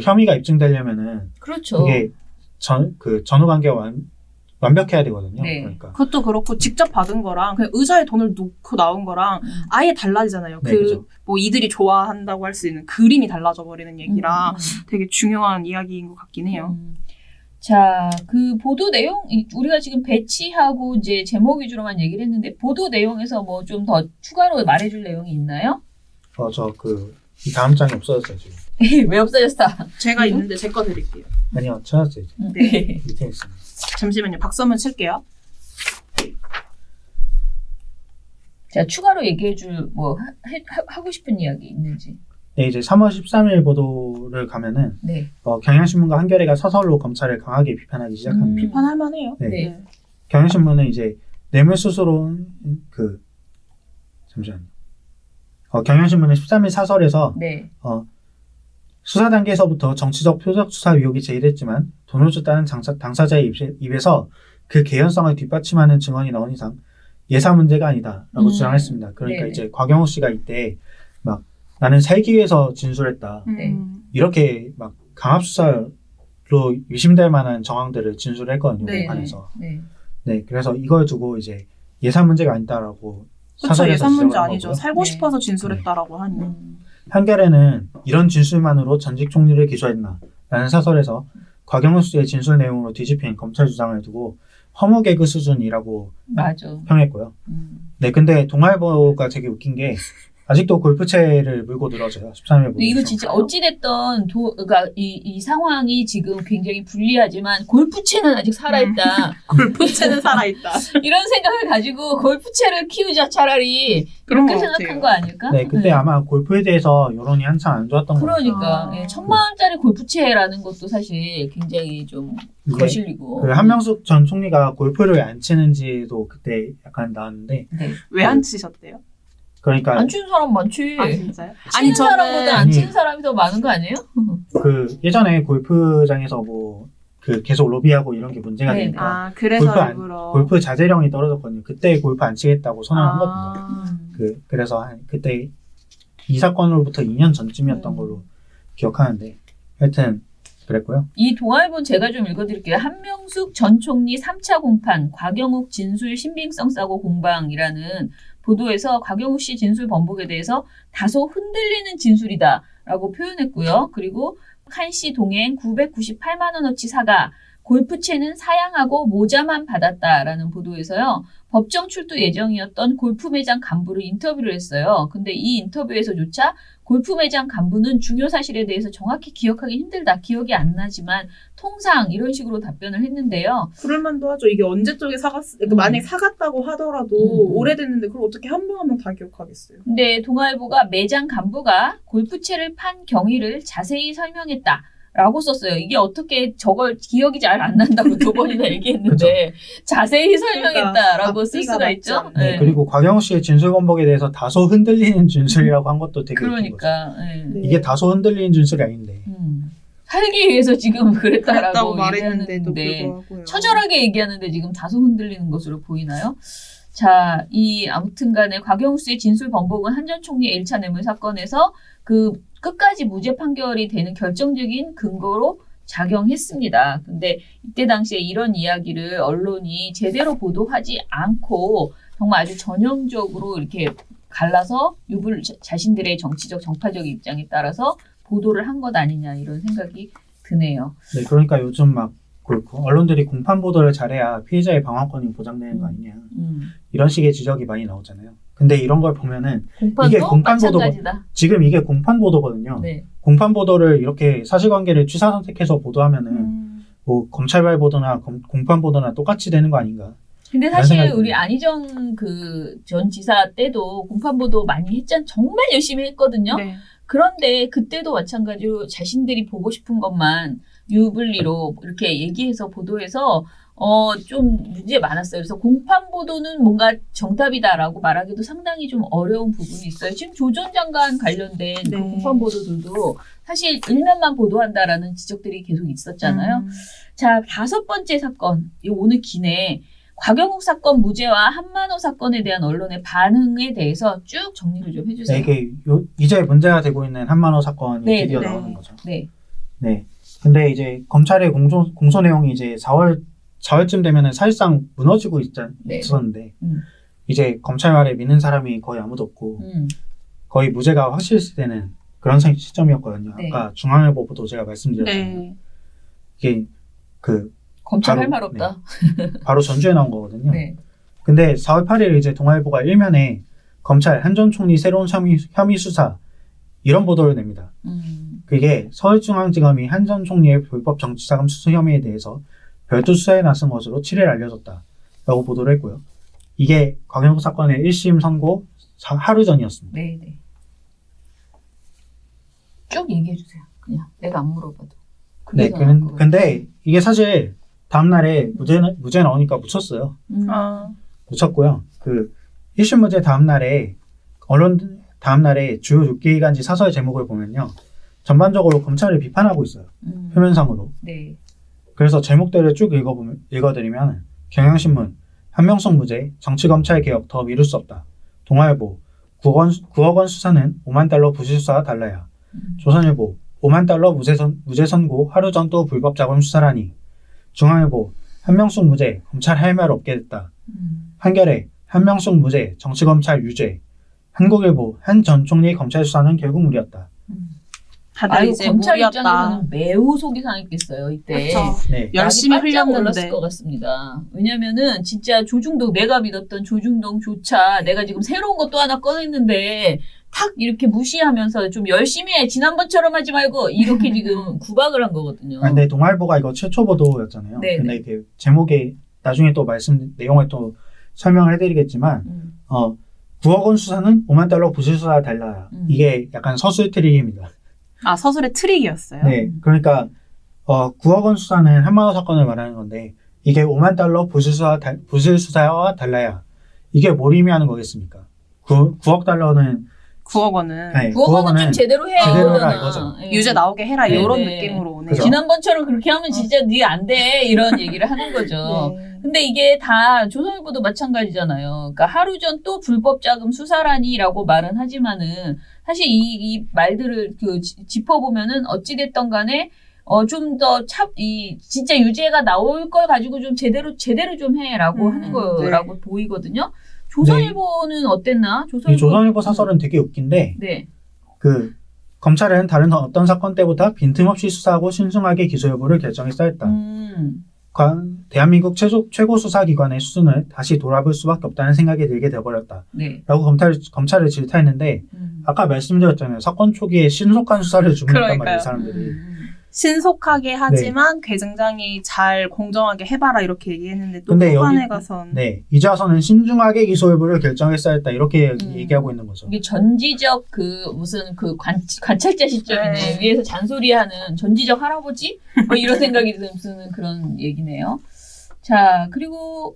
혐의가 입증되려면은 그렇죠. 그게 전후 관계가 완벽해야 되거든요. 네. 그러니까. 그것도 그렇고 직접 받은 거랑 그냥 의자에 돈을 놓고 나온 거랑 아예 달라지잖아요. 네, 그죠. 이들이 좋아한다고 할 수 있는 그림이 달라져 버리는 얘기라 되게 중요한 이야기인 것 같긴 해요. 자, 그 보도 내용, 우리가 지금 배치하고 이제 제목 위주로만 얘기를 했는데, 보도 내용에서 뭐 좀 더 추가로 말해줄 내용이 있나요? 이 다음 장이 없어졌어요, 지금. 왜 없어졌어? 제가 있는데 제 거 드릴게요. 아니요, 찾았어요, 이제. 네. 밑에 있습니다. 잠시만요. 박수 한번 칠게요. 자, 추가로 얘기해줄, 하고 싶은 이야기 있는지. 네, 이제 3월 13일 보도를 가면은, 네. 경향신문과 한겨레가 서서로 검찰을 강하게 비판하기 시작합니다. 비판할 만해요. 네. 경향신문은 이제 뇌물수수로 잠시만요. 경향신문은 13일 사설에서 네. 수사 단계에서부터 정치적 표적 수사 의혹이 제기됐지만 돈을 줬다는 당사자의 입에서 그 개연성을 뒷받침하는 증언이 나온 이상 예사 문제가 아니다라고 주장했습니다. 그러니까 네네. 이제 곽영욱 씨가 이때 막 나는 살기 위해서 진술했다. 네. 이렇게 막 강압수사로 의심될 만한 정황들을 진술했거든요. 네. 공판에서. 네. 네, 그래서 이걸 두고 이제 예사 문제가 아니다라고 그렇죠. 사설에서 예산 문제 지적한 아니죠. 거고요. 살고 네. 싶어서 진술했다라고 하니. 한겨레는 이런 진술만으로 전직 총리를 기소했나 라는 사설에서 곽영욱 씨의 진술 내용으로 뒤집힌 검찰 주장을 두고 허무 개그 수준이라고 맞아. 평했고요. 네, 근데 동아일보가 되게 웃긴 게 아직도 골프채를 물고 늘어져요. 13일 보도. 이거 진짜 어찌됐든 그러니까 이 상황이 지금 굉장히 불리하지만 골프채는 아직 살아있다. 골프채는 살아있다. 이런 생각을 가지고 골프채를 키우자 차라리 그런 이렇게 것 생각한 같아요. 거 아닐까? 네, 그때 아마 골프에 대해서 여론이 한참 안 좋았던 것 같아요. 그러니까 아. 1,000만 원짜리 골프채라는 것도 사실 굉장히 좀 이게 거슬리고. 그 한명숙 전 총리가 골프를 왜 안 치는지도 그때 약간 나왔는데 네. 왜 안 치셨대요? 그러니까 안 치는 사람 많지. 아 진짜요? 치는 사람보다 안 아니. 치는 사람이 더 많은 거 아니에요? 그 예전에 골프장에서 계속 로비하고 이런 게 문제가 네, 되니까 그래서 골프 일부러 골프 자제령이 떨어졌거든요. 그때 골프 안 치겠다고 선언한 겁니다. 아. 그래서 그때 이 사건으로부터 2년 전쯤이었던 걸로 기억하는데 하여튼 그랬고요. 이 동아일보는 제가 좀 읽어드릴게요. 한명숙 전 총리 3차 공판, 곽영욱 진술 신빙성 싸고 공방이라는 보도에서 곽영욱 씨 진술 번복에 대해서 다소 흔들리는 진술이다라고 표현했고요. 그리고 한 씨 동행 998만 원어치 사가, 골프채는 사양하고 모자만 받았다라는 보도에서요. 법정 출두 예정이었던 골프 매장 간부를 인터뷰를 했어요. 근데 이 인터뷰에서조차 골프 매장 간부는 중요 사실에 대해서 정확히 기억하기 힘들다. 기억이 안 나지만 통상 이런 식으로 답변을 했는데요. 그럴만도 하죠. 이게 언제 쪽에 그러니까 만약에 사갔다고 하더라도 오래됐는데 그걸 어떻게 한 명 한 명 다 기억하겠어요. 근데 동아일보가 매장 간부가 골프채를 판 경위를 자세히 설명했다. 라고 썼어요. 이게 어떻게 저걸 기억이 잘 안 난다고 두 번이나 얘기했는데 자세히 설명했다라고 쓸 수가 있죠. 네, 그리고 곽영우 씨의 진술 번복에 대해서 다소 흔들리는 진술이라고 한 것도 되게 웃긴 거죠. 그러니까 이게 다소 흔들리는 진술이 아닌데. 살기 위해서 지금 그랬다라고 말했는데도 얘기하는데 불구하고요. 처절하게 얘기하는데 지금 다소 흔들리는 것으로 보이나요? 자, 아무튼간에 곽영우 씨의 진술 번복은 한 전 총리의 1차 뇌물 사건에서 끝까지 무죄 판결이 되는 결정적인 근거로 작용했습니다. 근데 이때 당시에 이런 이야기를 언론이 제대로 보도하지 않고 정말 아주 전형적으로 이렇게 갈라서 자신들의 정치적 정파적 입장에 따라서 보도를 한 것 아니냐 이런 생각이 드네요. 네, 그러니까 요즘 막 언론들이 공판 보도를 잘해야 피해자의 방어권이 보장되는 거 아니냐 이런 식의 지적이 많이 나오잖아요. 근데 이런 걸 보면은 이게 공판 보도 지금 이게 공판 보도거든요. 네. 공판 보도를 이렇게 사실관계를 취사 선택해서 보도하면은 뭐 검찰발 보도나 공판 보도나 똑같이 되는 거 아닌가? 근데 사실 우리 안희정 전 지사 때도 공판 보도 많이 했잖아요. 정말 열심히 했거든요. 네. 그런데 그때도 마찬가지로 자신들이 보고 싶은 것만 유불리로 이렇게 얘기해서 보도해서 좀 문제 많았어요. 그래서 공판 보도는 뭔가 정답이다라고 말하기도 상당히 좀 어려운 부분이 있어요. 지금 조 전 장관 관련된 그 공판 보도들도 사실 일면만 보도한다라는 지적들이 계속 있었잖아요. 자, 5번째 사건. 오늘 기내에 곽영욱 사건 무죄와 한만호 사건에 대한 언론의 반응에 대해서 쭉 정리를 좀 해주세요. 네, 이게 이제 문제가 되고 있는 한만호 사건이 드디어 나오는 거죠. 네. 네. 근데 이제 검찰의 공소 내용이 이제 4월쯤 되면은 사실상 무너지고 있었는데 이제 검찰 말에 믿는 사람이 거의 아무도 없고 거의 무죄가 확실시되는 그런 시점이었거든요. 네. 아까 중앙일보 보도 제가 말씀드렸잖아요. 네. 이게 검찰 할 말 없다. 네, 바로 전주에 나온 거거든요. 네. 근데 4월 8일 이제 동아일보가 일면에 검찰 한 전 총리 새로운 혐의 수사 이런 보도를 냅니다. 그게 서울중앙지검이 한 전 총리의 불법 정치자금 수수 혐의에 대해서 별도 수사에 나선 것으로 7일 알려졌다라고 보도를 했고요. 이게 곽영욱 사건의 1심 선고 하루 전이었습니다. 네. 쭉 얘기해 주세요. 그냥 내가 안 물어봐도. 네, 근데 이게 사실 다음날에 무죄 나오니까 묻혔어요. 묻혔고요. 1심 무죄 다음날에 다음날에 주요 6기간지 사설 제목을 보면요. 전반적으로 검찰을 비판하고 있어요. 표면상으로. 네. 그래서 제목들을 쭉 읽어드리면 경향신문 한명숙 무죄 정치검찰 개혁 더 미룰 수 없다. 동아일보 9억 원 수사는 5만 달러 부실 수사와 달라야. 조선일보 5만 달러 무죄 선고 하루 전 또 불법 자금 수사라니. 중앙일보 한명숙 무죄 검찰 할 말 없게 됐다. 한겨레 한명숙 무죄 정치검찰 유죄. 한국일보 한 전 총리의 검찰 수사는 결국 무리였다. 이제 검찰 입장에서는 매우 속이 상했겠어요. 이때 네. 열심히 흘렸는데 것 같습니다. 왜냐면은 진짜 조중동 내가 믿었던 조중동조차 내가 지금 새로운 것도 하나 꺼냈는데 탁 이렇게 무시하면서 좀 열심히 해 지난번처럼 하지 말고 이렇게 지금 구박을 한 거거든요. 근데 동아일보가 이거 최초 보도였잖아요. 네, 근데 이게 제목에 나중에 또 내용을 또 설명을 해드리겠지만 9억 원 수사는 5만 달러 부실 수사와 달라야. 이게 약간 서술 트릭입니다. 서술의 트릭이었어요? 네. 그러니까 9억 원 수사는 한만호 사건을 말하는 건데 이게 5만 달러 부실 수사와 달라야. 이게 뭘 의미하는 거겠습니까? 9억 달러는 9억 원은 네, 9억 원은 좀 제대로 해야 제대로라 이거죠. 유죄 나오게 해라 이런 느낌으로 오네요. 그죠? 지난번처럼 그렇게 하면 진짜 네 안 돼 이런 얘기를 하는 거죠. 근데 이게 다 조선일보도 마찬가지잖아요. 그러니까 하루 전 또 불법 자금 수사라니라고 말은 하지만은 사실 이 말들을 짚어보면은 어찌됐던 간에 좀 더 진짜 유죄가 나올 걸 가지고 좀 제대로 좀 해라고 하는 거라고 보이거든요. 조선일보는 어땠나? 이 조선일보 사설은 되게 웃긴데, 네. 검찰은 다른 어떤 사건 때보다 빈틈없이 수사하고 신중하게 기소 여부를 결정했어 했다. 대한민국 최고 수사기관의 수준을 다시 돌아볼 수밖에 없다는 생각이 들게 되어버렸다. 네. 라고 검찰을 질타했는데 아까 말씀드렸잖아요. 사건 초기에 신속한 수사를 주문했단 말이에요. 이 사람들이. 신속하게 하지만 굉장히 잘 공정하게 해봐라 이렇게 얘기했는데 또 근데 후반에 가선 네, 이제 와서는 신중하게 기소 여부를 결정했어야 했다 이렇게 얘기하고 있는 거죠. 이게 전지적 무슨 관찰자 시점이네. 네. 위에서 잔소리하는 전지적 할아버지? 뭐 이런 생각이 드는 그런 얘기네요. 자, 그리고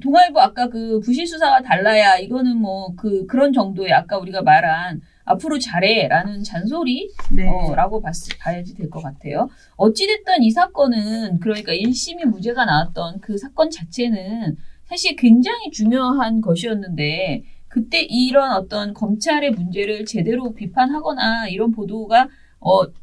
동아일보 아까 그 부실 수사와 달라야 이거는 뭐 그런 정도의 아까 우리가 말한 앞으로 잘해라는 잔소리 네. 라고 봐야지 될 것 같아요. 어찌됐든 이 사건은 그러니까 1심이 무죄가 나왔던 그 사건 자체는 사실 굉장히 중요한 것이었는데 그때 이런 어떤 검찰의 문제를 제대로 비판하거나 이런 보도가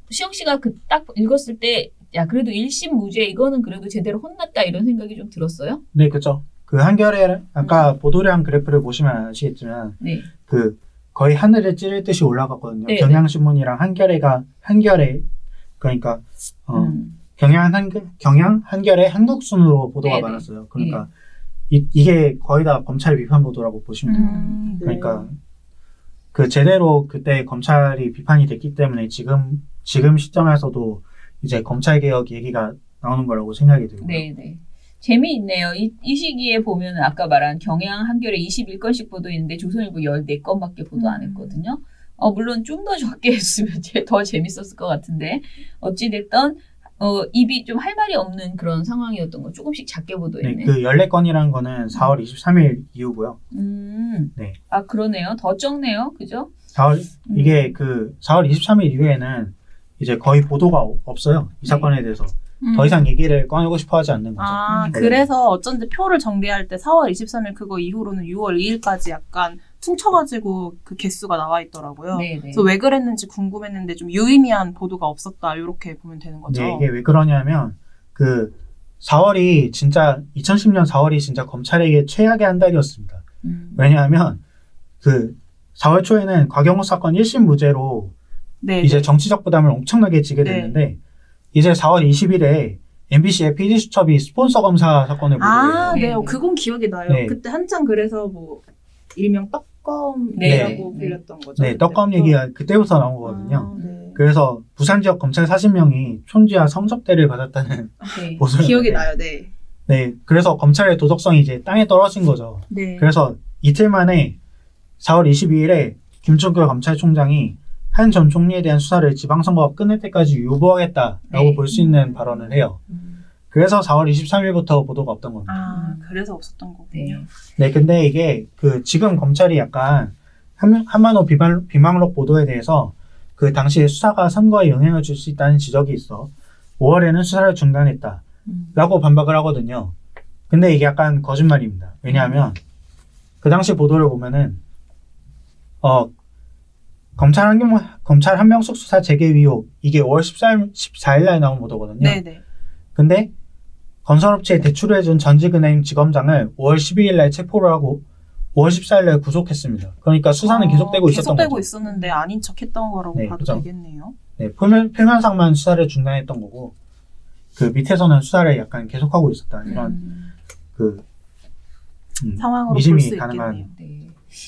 시영 씨가 딱 읽었을 때 야 그래도 1심 무죄 이거는 그래도 제대로 혼났다 이런 생각이 좀 들었어요? 네, 그렇죠. 그 한겨레 아까 보도량 그래프를 보시면 아시겠지만 네. 그 거의 하늘을 찌를 듯이 올라갔거든요. 네, 경향신문이랑 한겨레 그러니까 경향 한겨레 한국 순으로 보도가 네, 많았어요. 그러니까 이게 거의 다 검찰 비판 보도라고 보시면 돼요. 그러니까 그 제대로 그때 검찰이 비판이 됐기 때문에 지금 시점에서도 이제 검찰 개혁 얘기가 나오는 거라고 생각이 들고요. 네. 재미있네요. 이 시기에 보면 아까 말한 경향 한겨레 21건씩 보도했는데 조선일보 14건밖에 보도 안 했거든요. 물론 좀 더 적게 했으면 더 재밌었을 것 같은데 어찌됐든 입이 좀 할 말이 없는 그런 상황이었던 거 조금씩 작게 보도했네. 네, 그 14건이라는 거는 4월 23일 이후고요. 네. 아 그러네요. 더 적네요. 그죠? 이게 그 4월 23일 이후에는 이제 거의 보도가 없어요. 이 사건에 대해서. 더 이상 얘기를 꺼내고 싶어 하지 않는 거죠. 그래서 어쩐지 표를 정리할 때 4월 23일 그거 이후로는 6월 2일까지 약간 퉁쳐가지고 그 개수가 나와 있더라고요. 네네. 그래서 왜 그랬는지 궁금했는데 좀 유의미한 보도가 없었다 이렇게 보면 되는 거죠. 네, 이게 왜 그러냐면 그 2010년 4월이 진짜 검찰에게 최악의 한 달이었습니다. 왜냐하면 그 4월 초에는 곽영호 사건 1심 무죄로 이제 정치적 부담을 엄청나게 지게 됐는데 이제 4월 20일에 MBC의 PD수첩이 스폰서 검사 사건을 보도해요. 네. 그건 기억이 나요. 네. 그때 한창 그래서 뭐 일명 떡검이라고 불렸던 거죠. 네, 떡검 얘기가 그때부터 나온 거거든요. 그래서 부산 지역 검찰 40명이 촌지와 성접대를 받았다는 보도를 기억이 나요. 네. 네, 그래서 검찰의 도덕성이 이제 땅에 떨어진 거죠. 네. 그래서 이틀 만에 4월 22일에 김종규 검찰총장이 한 전 총리에 대한 수사를 지방선거가 끝날 때까지 유보하겠다라고 볼 수 있는 발언을 해요. 그래서 4월 23일부터 보도가 없던 겁니다. 그래서 없었던 거군요. 네, 근데 이게 지금 검찰이 약간 한만호 비망록 보도에 대해서 그 당시 수사가 선거에 영향을 줄 수 있다는 지적이 있어 5월에는 수사를 중단했다라고 반박을 하거든요. 근데 이게 약간 거짓말입니다. 왜냐하면 그 당시 보도를 보면은 검찰 한명숙 수사 재개 의혹 이게 5월 14일 날 나온 보도거든요. 네네. 근데 건설업체에 대출을 해준 전직은행 지검장을 5월 12일 날 체포를 하고 5월 14일 날 구속했습니다. 그러니까 수사는 계속되고 있었던 거죠. 계속되고 있었는데 아닌 척했던 거라고 봐도 그죠? 되겠네요. 네, 표면상만 수사를 중단했던 거고 그 밑에서는 수사를 약간 계속하고 있었다. 이런 상황으로 볼 미심이 수 가능한 있겠네요.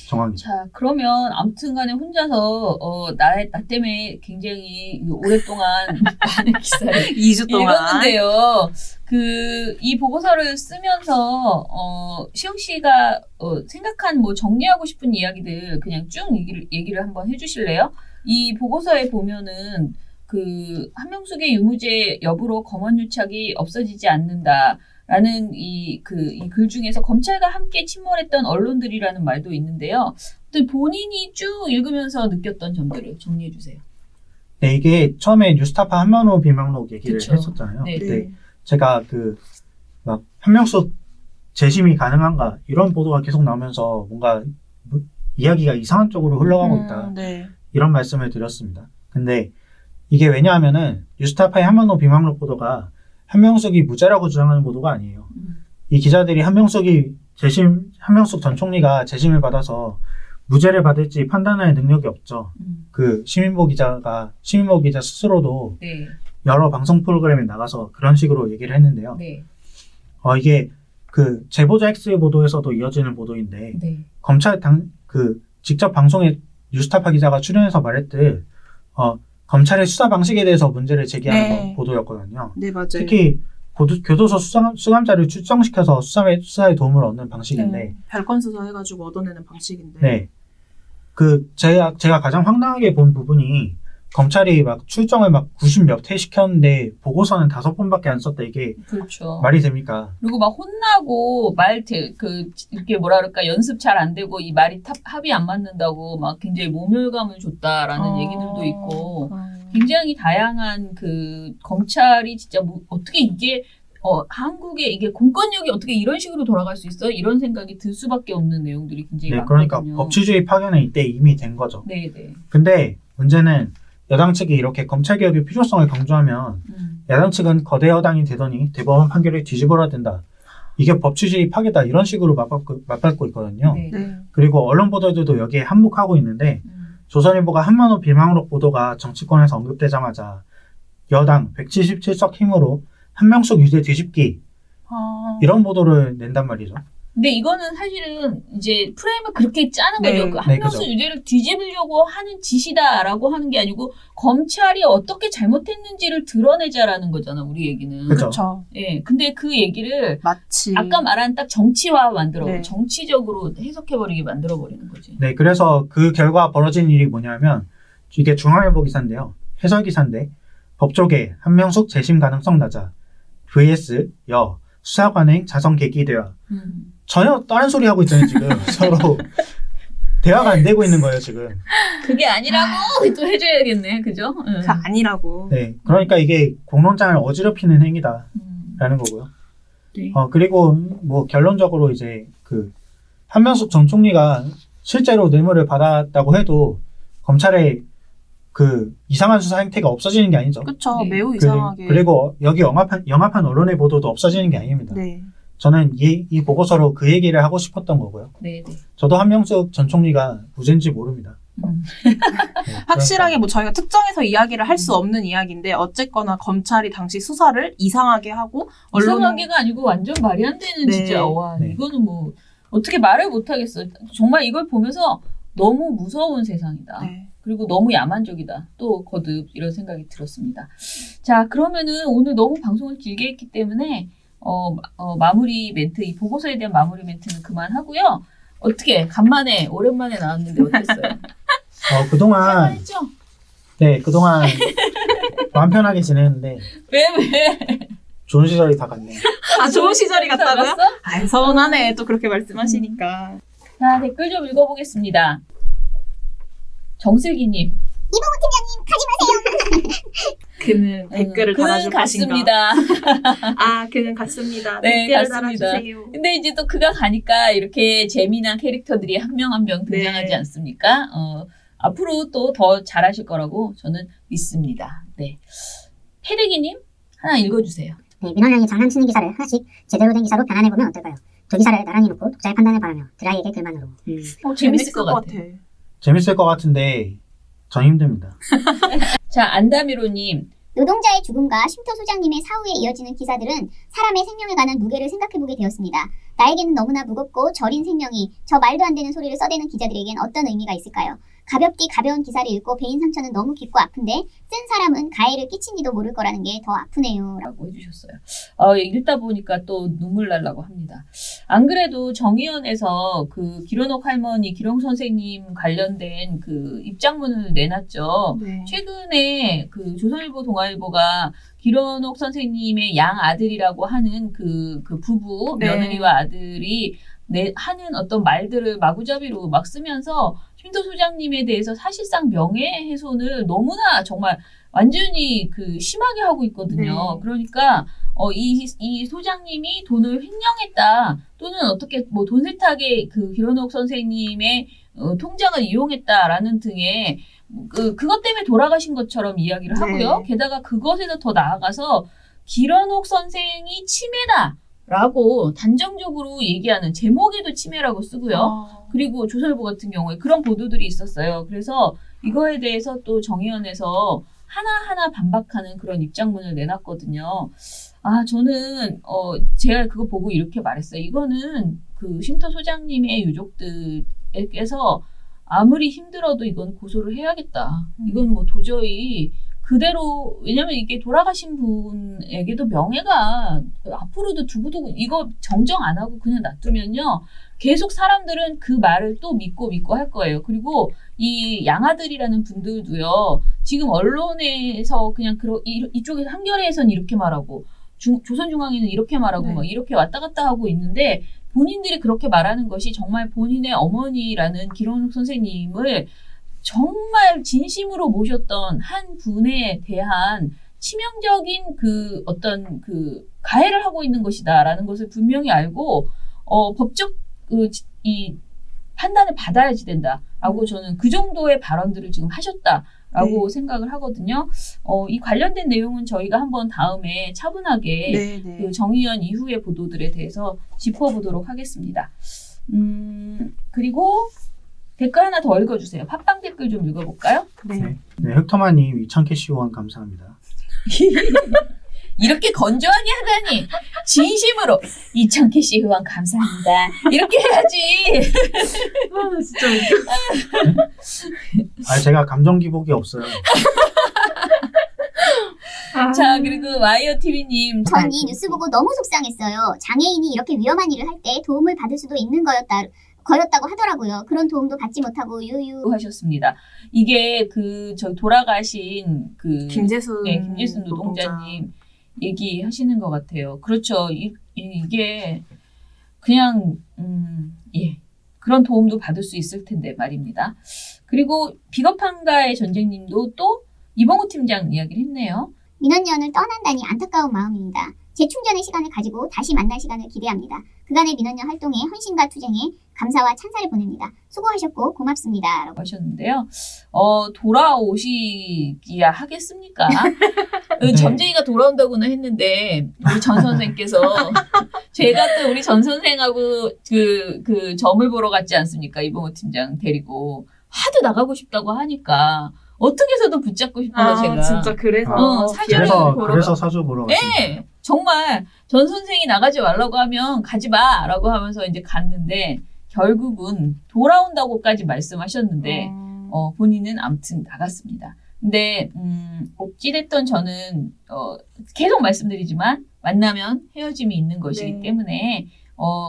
정황이죠. 자, 그러면 아무튼간에 혼자서 나 때문에 굉장히 오랫동안 많은 기사를 2주 동안 읽었는데요. 이 보고서를 쓰면서 시영 씨가 생각한 뭐 정리하고 싶은 이야기들 그냥 쭉 얘기를 한번 해주실래요? 이 보고서에 보면은 한명숙의 유무죄 여부로 검언유착이 없어지지 않는다. 라는 이 글 중에서 검찰과 함께 침몰했던 언론들이라는 말도 있는데요. 본인이 쭉 읽으면서 느꼈던 점들을 정리해 주세요. 네, 이게 처음에 뉴스타파 한만호 비망록 얘기를 그쵸. 했었잖아요. 네. 그때 제가 막 한명숙 재심이 가능한가 이런 보도가 계속 나오면서 뭔가 이야기가 이상한 쪽으로 흘러가고 있다. 네. 이런 말씀을 드렸습니다. 근데 이게 왜냐하면은 뉴스타파의 한만호 비망록 보도가 한명숙이 무죄라고 주장하는 보도가 아니에요. 이 기자들이 한명숙 전 총리가 재심을 받아서 무죄를 받을지 판단할 능력이 없죠. 시민보 기자 스스로도 네. 여러 방송 프로그램에 나가서 그런 식으로 얘기를 했는데요. 네. 이게 그 제보자 X 보도에서도 이어지는 보도인데 네. 검찰 직접 방송에 뉴스타파 기자가 출연해서 말했듯 검찰의 수사 방식에 대해서 문제를 제기하는 네. 보도였거든요. 네, 맞아요. 특히 교도소 수감자를 출정시켜서 수사에 도움을 얻는 방식인데 네. 별건 수사 해가지고 얻어내는 방식인데. 네. 제가 가장 황당하게 본 부분이 검찰이 막 출정을 막 90몇 회 시켰는데 보고서는 5번밖에 안 썼다. 이게 그렇죠. 말이 됩니까? 그리고 막 혼나고 이렇게 뭐라 그럴까 연습 잘 안 되고 이 말이 합이 안 맞는다고 막 굉장히 모멸감을 줬다라는 얘기들도 있고 굉장히 다양한 그 검찰이 진짜 어떻게 이게 한국의 이게 공권력이 어떻게 이런 식으로 돌아갈 수 있어? 이런 생각이 들 수밖에 없는 내용들이 굉장히 네, 많거든요. 그러니까 법치주의 파견은 이때 이미 된 거죠. 네, 네. 근데 문제는 여당 측이 이렇게 검찰 개혁의 필요성을 강조하면 야당 측은 거대 여당이 되더니 대법원 판결을 뒤집어야 된다. 이게 법치주의 파괴다. 이런 식으로 맞받고 있거든요. 네. 네. 그리고 언론 보도들도 여기에 한몫하고 있는데 조선일보가 한만호 비망록 보도가 정치권에서 언급되자마자 여당 177석 힘으로 한명숙 유죄 뒤집기 이런 보도를 낸단 말이죠. 근데 이거는 사실은 이제 프레임을 그렇게 짜는 네. 거죠. 한명숙 유죄를 뒤집으려고 하는 짓이다라고 하는 게 아니고 검찰이 어떻게 잘못했는지를 드러내자라는 거잖아. 우리 얘기는. 그죠. 그렇죠. 예. 근데 그 얘기를 마치 아까 말한 딱 정치화 만들어 네. 정치적으로 해석해버리게 만들어버리는 거지. 네, 그래서 그 결과 벌어진 일이 뭐냐면 이게 중앙일보 기사인데요. 해설 기사인데 법조계 한명숙 재심 가능성 낮아. vs 수사관행 자성 계기되어. 전혀 다른 소리 하고 있잖아요, 지금. 서로 대화가 안 되고 있는 거예요, 지금. 그게 아니라고 또 해줘야겠네, 그죠? 그 아니라고. 네, 그러니까 이게 공론장을 어지럽히는 행위다라는 거고요. 네. 그리고 뭐 결론적으로 이제 그 한명숙 전 총리가 실제로 뇌물을 받았다고 해도 검찰의 그 이상한 수사 행태가 없어지는 게 아니죠. 그렇죠. 네. 매우 이상하게. 그리고 여기 영합한 언론의 보도도 없어지는 게 아닙니다. 네. 저는 이 보고서로 그 얘기를 하고 싶었던 거고요. 네, 네. 저도 한명숙 전 총리가 무죄인지 모릅니다. 네, 확실하게 뭐 저희가 특정해서 이야기를 할 수 없는 이야기인데 어쨌거나 검찰이 당시 수사를 이상하게 하고 이상하게가 아니고 완전 말이 안 되는 네. 진짜 와 네. 이거는 뭐 어떻게 말을 못 하겠어. 정말 이걸 보면서 너무 무서운 세상이다. 네. 그리고 너무 야만적이다. 또 거듭 이런 생각이 들었습니다. 자, 그러면은 오늘 너무 방송을 길게 했기 때문에 마무리 멘트, 이 보고서에 대한 마무리 멘트는 그만하고요. 어떻게 간만에 오랜만에 나왔는데 어땠어요? 그동안 했죠? 네, 그동안 마음 편하게 지냈는데 왜? 좋은 시절이 다 갔네요. 아, 좋은 시절이 갔다고요? 갔어? 아, 서운하네. 또 그렇게 말씀하시니까. 자, 댓글 좀 읽어보겠습니다. 정슬기님. 그는 댓글을 달아줄 그는 것인가. 갔습니다. 아, 그는 갔습니다. 네, 댓글을 갔습니다. 달아주세요. 근데 이제 또 그가 가니까 이렇게 재미난 캐릭터들이 한 명 한 명 등장하지 네. 않습니까? 앞으로 또 더 잘하실 거라고 저는 믿습니다. 네. 패대기님 하나 읽어주세요. 네, 민원량이 장난치는 기사를 하나씩 제대로 된 기사로 변환해보면 어떨까요? 두 기사를 나란히 놓고 독자의 판단을 바라며 드라이에게 글만으로. 재밌을 것 같아. 재밌을 것 같은데 전 힘듭니다. 자, 안다미로님. 노동자의 죽음과 쉼터 소장님의 사후에 이어지는 기사들은 사람의 생명에 관한 무게를 생각해보게 되었습니다. 나에게는 너무나 무겁고 저린 생명이 저 말도 안 되는 소리를 써대는 기자들에겐 어떤 의미가 있을까요? 가볍디 가벼운 기사를 읽고 배인 상처는 너무 깊고 아픈데 쓴 사람은 가해를 끼친지도 모를 거라는 게 더 아프네요. 라고 해주셨어요. 읽다 보니까 또 눈물 날라고 합니다. 안 그래도 정의원에서 그 기론옥 할머니, 기록 선생님 관련된 그 입장문을 내놨죠. 네. 최근에 그 조선일보, 동아일보가 기론옥 선생님의 양 아들이라고 하는 그 부부, 네. 며느리와 아들이 하는 어떤 말들을 마구잡이로 막 쓰면서 쉼터 소장님에 대해서 사실상 명예훼손을 너무나 정말 완전히 그 심하게 하고 있거든요. 네. 그러니까 이 소장님이 돈을 횡령했다 또는 어떻게 뭐 돈 세탁에 그 기론옥 선생님의 통장을 이용했다라는 등의 그것 때문에 돌아가신 것처럼 이야기를 하고요. 네. 게다가 그것에서 더 나아가서 기론옥 선생이 치매다라고 단정적으로 얘기하는 제목에도 치매라고 쓰고요. 그리고 조선일보 같은 경우에 그런 보도들이 있었어요. 그래서 이거에 대해서 또 정의원에서 하나하나 반박하는 그런 입장문을 내놨거든요. 저는 제가 그거 보고 이렇게 말했어요. 이거는 그 쉼터 소장님의 유족들에게서 아무리 힘들어도 이건 고소를 해야겠다. 이건 뭐 도저히 그대로, 왜냐면 이게 돌아가신 분에게도 명예가 앞으로도 두고두고 이거 정정 안 하고 그냥 놔두면요. 계속 사람들은 그 말을 또 믿고 할 거예요. 그리고 이 양아들이라는 분들도요. 지금 언론에서 그냥 이쪽에서 한겨레에서는 이렇게 말하고 조선중앙에는 이렇게 말하고 막 이렇게 왔다 갔다 하고 있는데 본인들이 그렇게 말하는 것이 정말 본인의 어머니라는 기록록 선생님을 정말 진심으로 모셨던 한 분에 대한 치명적인 그 어떤 그 가해를 하고 있는 것이다라는 것을 분명히 알고 법적 이 판단을 받아야지 된다라고 저는 그 정도의 발언들을 지금 하셨다라고 생각을 하거든요. 이 관련된 내용은 저희가 한번 다음에 차분하게 그 정의연 이후의 보도들에 대해서 짚어보도록 하겠습니다. 그리고 댓글 하나 더 읽어주세요. 팟빵 댓글 좀 읽어볼까요? 네, 흑터마님 2,000캐시 후원 감사합니다. 이렇게 건조하게 하다니 진심으로 2,000캐시 후원 감사합니다. 이렇게 해야지. 진짜 웃겨. 제가 감정 기복이 없어요. 자, 그리고 와이어TV님. 전 이 뉴스 보고 너무 속상했어요. 장애인이 이렇게 위험한 일을 할 때 도움을 받을 수도 있는 거였다고 하더라고요. 그런 도움도 받지 못하고 유유 하셨습니다. 이게 저희 돌아가신 김재순 노동자님 얘기하시는 것 같아요. 그렇죠. 이게 그냥 그런 도움도 받을 수 있을 텐데 말입니다. 그리고 비겁한가의 전쟁님도 또 이봉우 팀장 이야기를 했네요. 민원연을 떠난다니 안타까운 마음입니다. 재충전의 시간을 가지고 다시 만날 시간을 기대합니다. 그간의 민원연 활동에 헌신과 투쟁에 감사와 찬사를 보냅니다. 수고하셨고 고맙습니다. 라고 하셨는데요. 돌아오시기야 하겠습니까? 점쟁이가 돌아온다고는 했는데 우리 전 선생께서 제가 또 우리 전 선생하고 그 점을 보러 갔지 않습니까? 이봉호 팀장 데리고 하도 나가고 싶다고 하니까 어떻게 해서든 붙잡고 싶어서 제가 진짜 그래서 그래서 사주 보러 갔습니다. 네, 정말 전 선생이 나가지 말라고 하면 가지 마라고 하면서 이제 갔는데 결국은 돌아온다고까지 말씀하셨는데 본인은 아무튼 나갔습니다. 근데 어찌됐든 저는 계속 말씀드리지만 만나면 헤어짐이 있는 것이기 때문에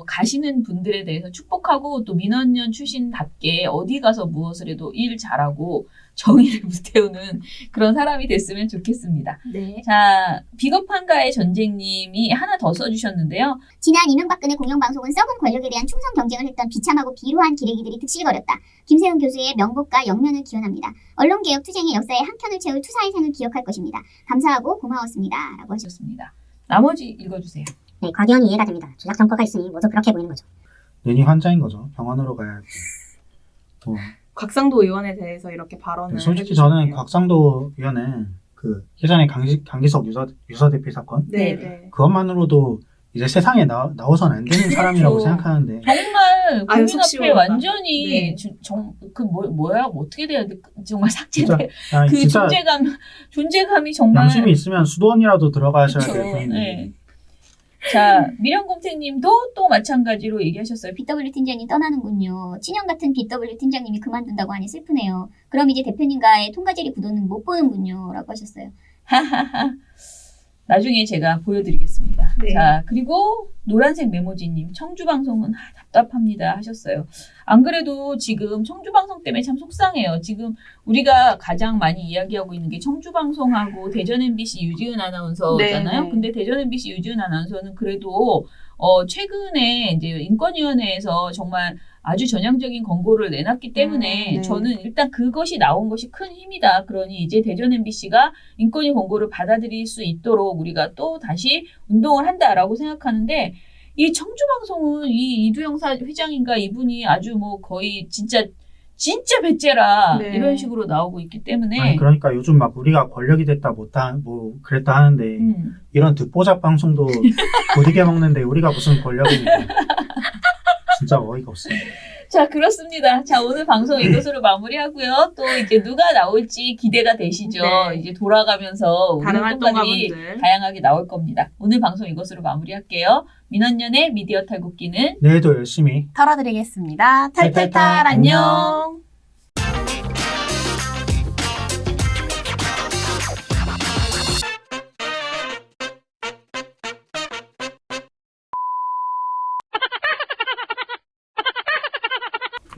가시는 분들에 대해서 축복하고 또 민원연 출신답게 어디 가서 무엇을 해도 일 잘하고 정의를 불태우는 그런 사람이 됐으면 좋겠습니다. 네. 자, 비겁한가의 전쟁님이 하나 더 써주셨는데요. 지난 이명박근혜 공영방송은 썩은 권력에 대한 충성 경쟁을 했던 비참하고 비루한 기레기들이 득실거렸다. 김세훈 교수의 명복과 영면을 기원합니다. 언론개혁 투쟁의 역사에 한 켠을 채울 투사의 생을 기억할 것입니다. 감사하고 고마웠습니다. 라고 하셨습니다. 나머지 읽어주세요. 네, 과기원이 이해가 됩니다. 조작 전과가 있으니 모두 그렇게 보이는 거죠. 눈이 환자인 거죠. 병원으로 가야 곽상도 의원에 대해서 이렇게 발언을 솔직히 저는 곽상도 의원은 예전에 강기석 유서 대피 사건 그것만으로도 이제 세상에 나와서는 안 되는 사람이라고 생각하는데 정말 국민 앞에 완전히 어떻게 돼야 돼? 정말 삭제돼. 진짜 존재감이 정말 양심이 있으면 수도원이라도 들어가셔야 될 분인데. 네. 자, 미령곰탱님도 또 마찬가지로 얘기하셨어요. BW 팀장님 떠나는군요. 친형 같은 BW 팀장님이 그만둔다고 하니 슬프네요. 그럼 이제 대표님과의 통과제리 구도는 못 보는군요. 라고 하셨어요. 하하하. 나중에 제가 보여드리겠습니다. 네. 자, 그리고 노란색 메모지님, 청주방송은 답답합니다 하셨어요. 안 그래도 지금 청주방송 때문에 참 속상해요. 지금 우리가 가장 많이 이야기하고 있는 게 청주방송하고 대전 MBC 유지은 아나운서잖아요. 네. 근데 대전 MBC 유지은 아나운서는 그래도 최근에 이제 인권위원회에서 정말 아주 전향적인 권고를 내놨기 때문에 저는 일단 그것이 나온 것이 큰 힘이다. 그러니 이제 대전 MBC가 인권위 권고를 받아들일 수 있도록 우리가 또 다시 운동을 한다라고 생각하는데 이 청주방송은 이 이두영 회장인가 이분이 아주 뭐 거의 진짜 배째라 이런 식으로 나오고 있기 때문에 아니 그러니까 요즘 막 우리가 권력이 됐다 그랬다 하는데 이런 듣보잡 방송도 부디게 먹는데 우리가 무슨 권력입니까? 진짜 어이가 없어요. 자, 그렇습니다. 자, 오늘 방송 이것으로 마무리하고요. 또 이제 누가 나올지 기대가 되시죠? 네. 이제 돌아가면서 우리 다른 활동가들이 활동가분들. 다양하게 나올 겁니다. 오늘 방송 이것으로 마무리할게요. 민원연의 미디어 탈곡기는 내일도 열심히 털어드리겠습니다. 탈탈탈 탈탈탈. 안녕.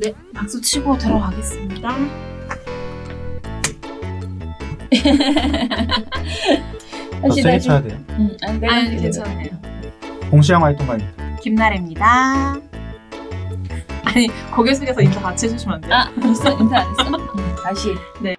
네, 박수 치고 들어가겠습니다. 더 세게 쳐야 돼요. 내가 아니, 할게요. 괜찮아요. 공시영 활동가입니다. 김나래입니다. 아니, 고개 숙여서 인사 같이 해주시면 안 돼요? 아, 벌써 인사 안 했어? 다시. 네.